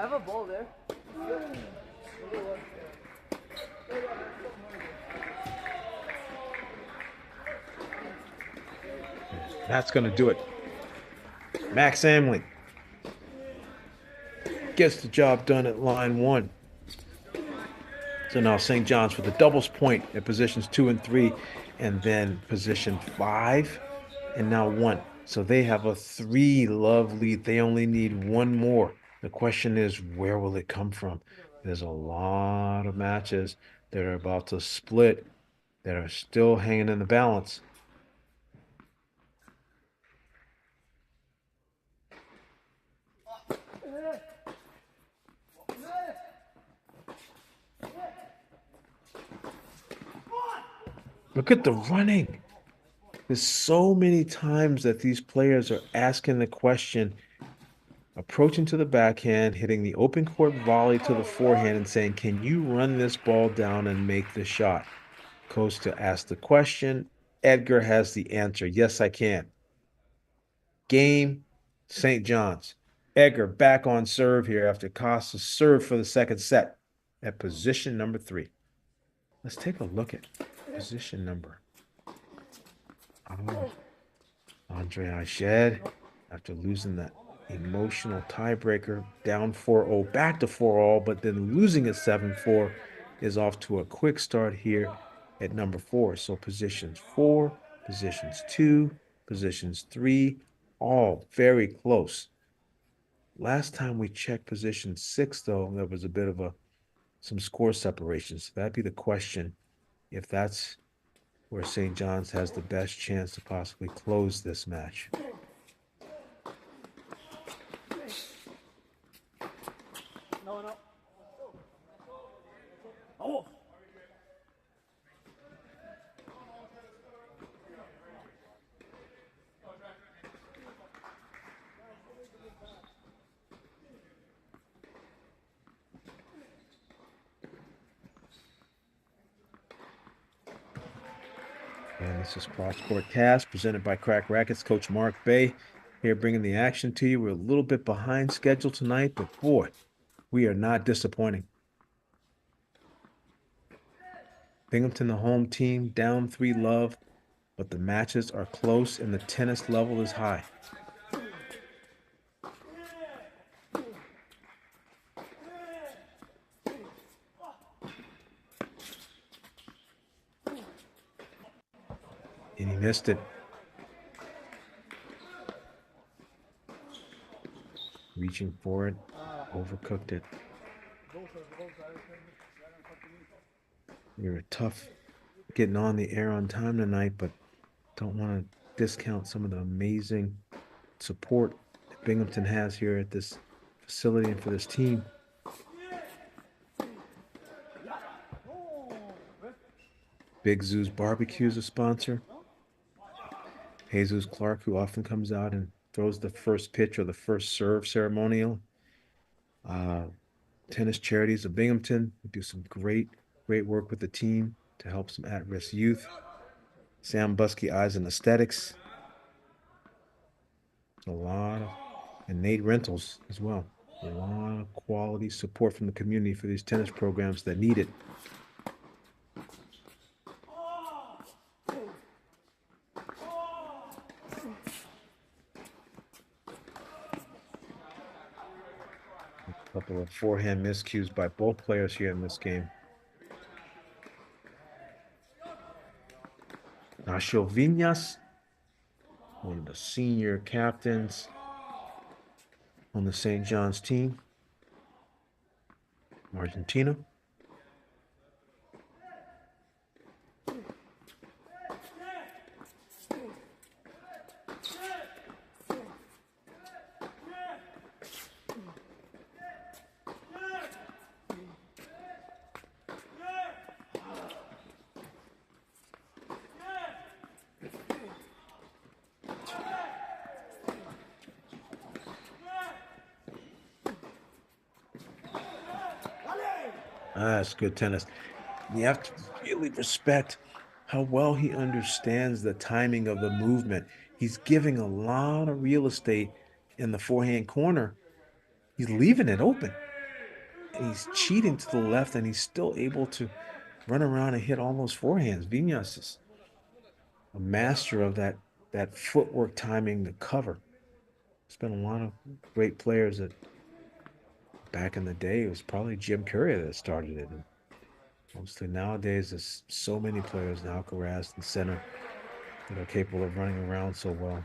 have a ball there. That's going to do it. Max Amling gets the job done at line 1. So now St. John's with a doubles point at positions 2 and 3, and then position 5, and now 1. So they have a 3-love lead. They only need one more. The question is, where will it come from? There's a lot of matches that are about to split that are still hanging in the balance. Look at the running. There's so many times that these players are asking the question, approaching to the backhand, hitting the open court volley to the forehand and saying, can you run this ball down and make the shot? Costa asked the question. Edgar has the answer. Yes, I can. Game, St. John's. Edgar back on serve here after Costa served for the second set at position number 3. Let's take a look at position number. Andre Ajed, after losing that emotional tiebreaker, down 4-0, back to 4-all, but then losing at 7-4, is off to a quick start here at number 4. So positions 4, positions 2, positions 3, all very close. Last time we checked position 6, though, there was a bit of some score separation. So that'd be the question, if that's where St. John's has the best chance to possibly close this match. No. Oh. And this is CrossCourt Cast presented by Crack Racquets. Coach Mark Bey here bringing the action to you. We're a little bit behind schedule tonight, but boy, we are not disappointing. Binghamton, the home team, down 3-love, but the matches are close and the tennis level is high. And he missed it. Reaching for it, overcooked it. We were tough getting on the air on time tonight, but don't want to discount some of the amazing support that Binghamton has here at this facility and for this team. Big Zoo's Barbecue is a sponsor. Jesus Clark, who often comes out and throws the first pitch or the first serve ceremonial. Tennis Charities of Binghamton. We do some great work with the team to help some at-risk youth. Sam Buskey Eyes and Aesthetics. A lot of, and Nate Rentals as well. A lot of quality support from the community for these tennis programs that need it. A couple of forehand miscues by both players here in this game. Nacho Viñas, one of the senior captains on the St. John's team, Argentina. That's good tennis. You have to really respect how well he understands the timing of the movement. He's giving a lot of real estate in the forehand corner. He's leaving it open. And he's cheating to the left, and he's still able to run around and hit all those forehands. Viñas is a master of that footwork timing, the cover. There's been a lot of great players that back in the day, it was probably Jim Courier that started it. And mostly nowadays, there's so many players now, Alcaraz and center, that are capable of running around so well.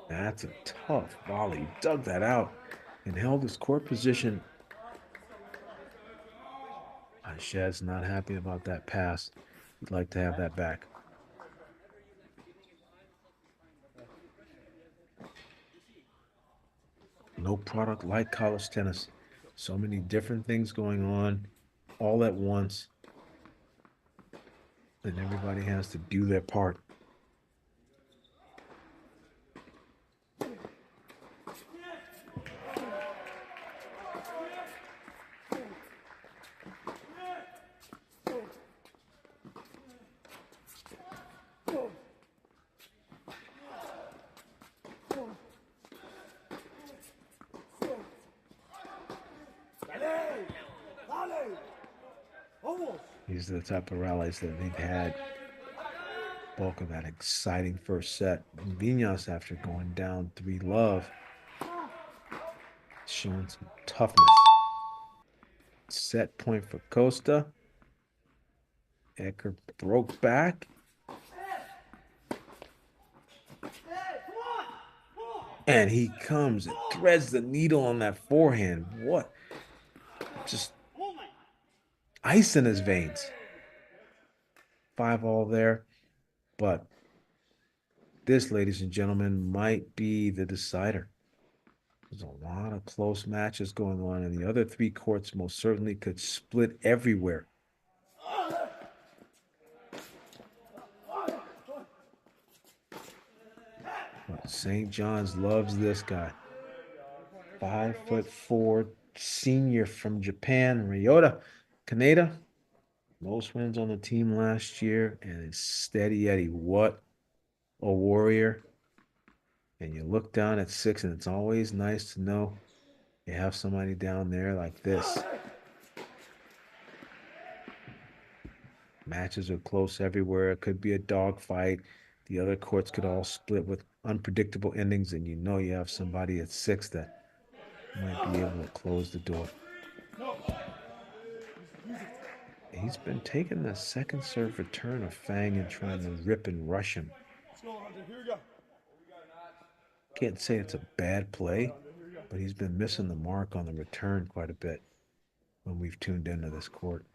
That's a tough volley. He dug that out and held his court position. Shad's not happy about that pass. He'd like to have that back. No product like college tennis. So many different things going on all at once. And everybody has to do their part. These are the type of rallies that they've had. Bulk of that exciting first set. And Viñas, after going down 3-love, showing some toughness. Set point for Costa. Ecker broke back. And he comes and threads the needle on that forehand. What? Just ice in his veins. 5-all there. But this, ladies and gentlemen, might be the decider. There's a lot of close matches going on, and the other 3 courts most certainly could split everywhere. But St. John's loves this guy. 5'4" senior from Japan, Ryota Kaneda. Most wins on the team last year, and it's steady Eddie. What a warrior. And you look down at 6, and it's always nice to know you have somebody down there like this. Matches are close everywhere. It could be a dogfight. The other courts could all split with unpredictable endings, and you know you have somebody at 6 that might be able to close the door. He's been taking the second serve return of Fang and trying to rip and rush him. Can't say it's a bad play, but he's been missing the mark on the return quite a bit when we've tuned into this court.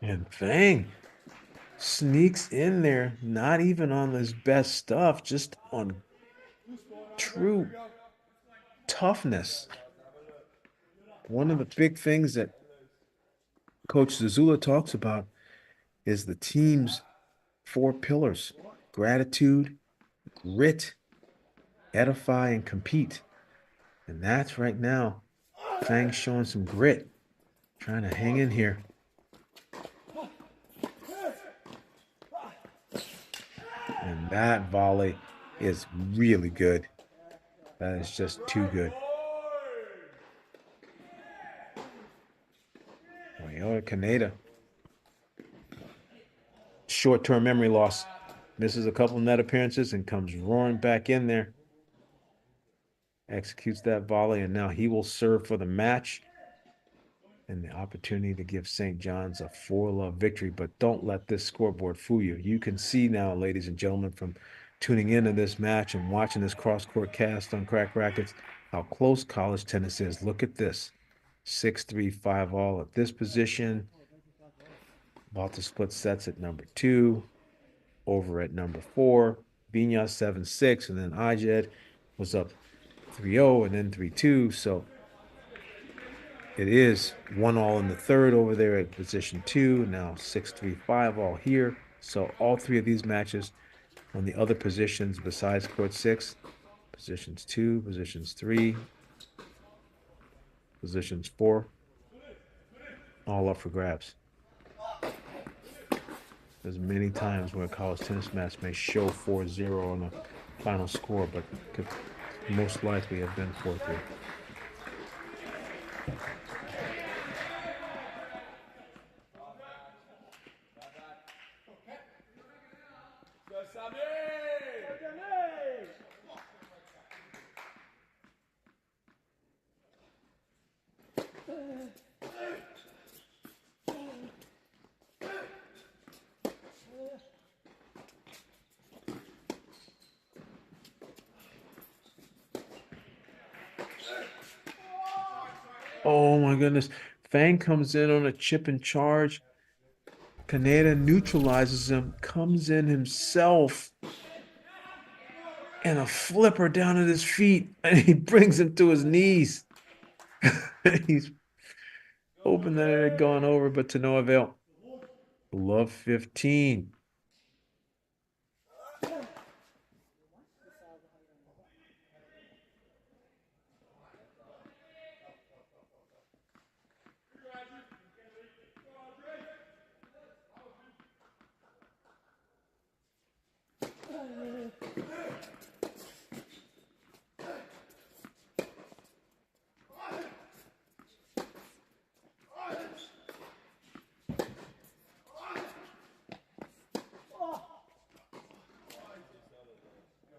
And Fang sneaks in there, not even on his best stuff, just on true toughness. One of the big things that Coach Zazula talks about is the team's 4 pillars: gratitude, grit, edify, and compete. And that's right now, Fang showing some grit, trying to hang in here. And that volley is really good. That is just too good. Ryota Kaneda. Short-term memory loss. Misses a couple net appearances and comes roaring back in there. Executes that volley, and now he will serve for the match and the opportunity to give St. John's a 4-love victory. But don't let this scoreboard fool you. You can see now, ladies and gentlemen, from tuning into this match and watching this cross-court cast on Crack Rackets, how close college tennis is. Look at this. 6-3, 5-all at this position. About to split sets at number 2, over at number 4. Vinyas 7-6, and then Ajed was up 3-0 and then 3-2. So it is 1-all in the third over there at position 2. Now 6-3-5 all here. So all 3 of these matches on the other positions besides court 6, positions 2, positions 3, positions 4, all up for grabs. There's many times where a college tennis match may show 4-0 on the final score, but could most likely have been 4-3. Oh my goodness. Fang comes in on a chip and charge. Kaneda neutralizes him, comes in himself, and a flipper down at his feet, and he brings him to his knees. He's hoping that it had gone over, but to no avail. Love 15.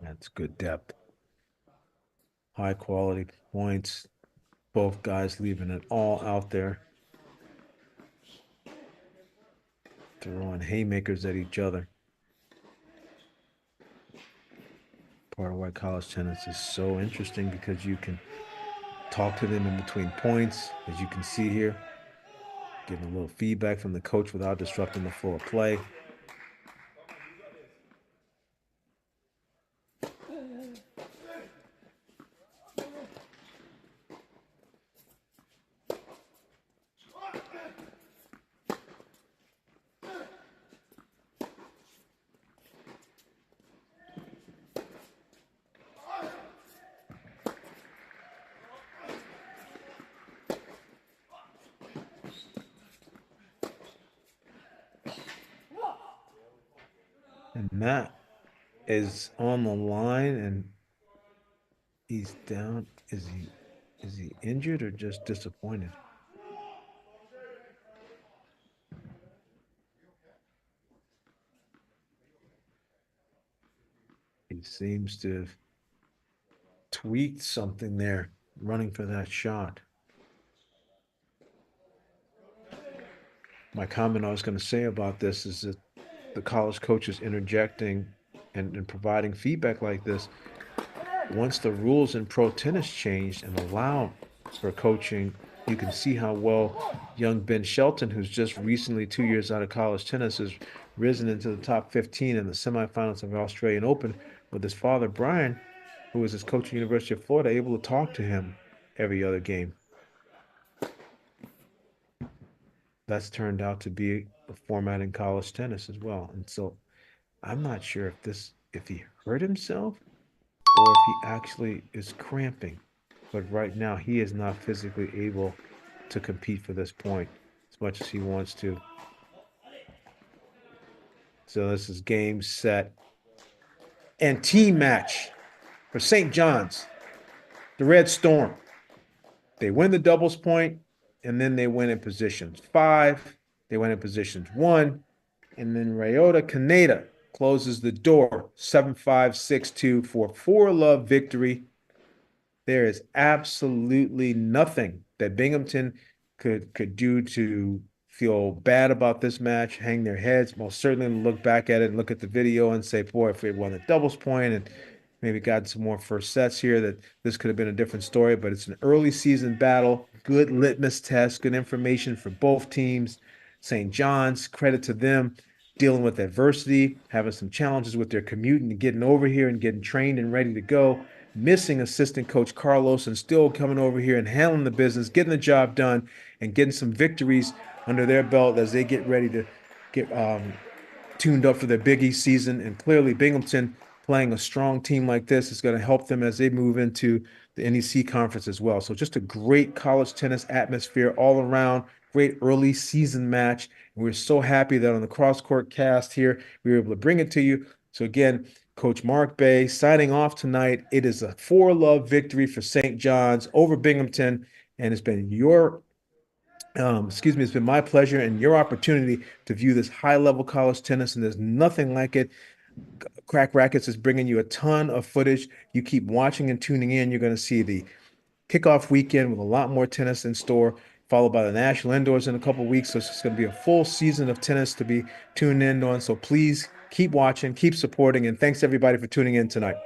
That's good depth. High quality points. Both guys leaving it all out there. Throwing haymakers at each other. Part of why college tennis is so interesting, because you can talk to them in between points, as you can see here. Getting a little feedback from the coach without disrupting the flow of play. And Matt is on the line, and he's down. Is he injured or just disappointed? He seems to have tweaked something there, running for that shot. My comment I was going to say about this is that the college coaches interjecting and providing feedback like this, once the rules in pro tennis changed and allowed for coaching, you can see how well young Ben Shelton, who's just recently 2 years out of college tennis, has risen into the top 15 in the semifinals of the Australian Open, with his father, Brian, who was his coach at the University of Florida, able to talk to him every other game. That's turned out to be a format in college tennis as well. And so I'm not sure if he hurt himself or if he actually is cramping. But right now, he is not physically able to compete for this point as much as he wants to. So this is game, set, and team match for St. John's, the Red Storm. They win the doubles point, and then they win in positions 5. They win in positions 1. And then Ryota Kaneda closes the door, 7-5, 6-2 for 4-love victory. There is absolutely nothing that Binghamton could do to feel bad about this match, hang their heads. Most certainly look back at it and look at the video and say, boy, if we had won the doubles point and maybe got some more first sets here, that this could have been a different story. But it's an early season battle, good litmus test, good information for both teams. St. John's. Credit to them dealing with adversity, having some challenges with their commuting and getting over here and getting trained and ready to go. Missing assistant coach Carlos and still coming over here and handling the business, getting the job done, and getting some victories under their belt as they get ready to get tuned up for their Big East season. And clearly, Binghamton playing a strong team like this is going to help them as they move into the NEC conference as well. So just a great college tennis atmosphere all around, great early season match. And we're so happy that on the CrossCourt cast here, we were able to bring it to you. So again, Coach Mark Bey signing off tonight. It is a 4-love victory for St. John's over Binghamton, and it's been it's been my pleasure and your opportunity to view this high-level college tennis, and there's nothing like it. Crack Rackets is bringing you a ton of footage. You keep watching and tuning in, you're going to see the kickoff weekend with a lot more tennis in store, followed by the national indoors in a couple of weeks. So it's just going to be a full season of tennis to be tuned in on. So please keep watching, keep supporting, and thanks everybody for tuning in tonight.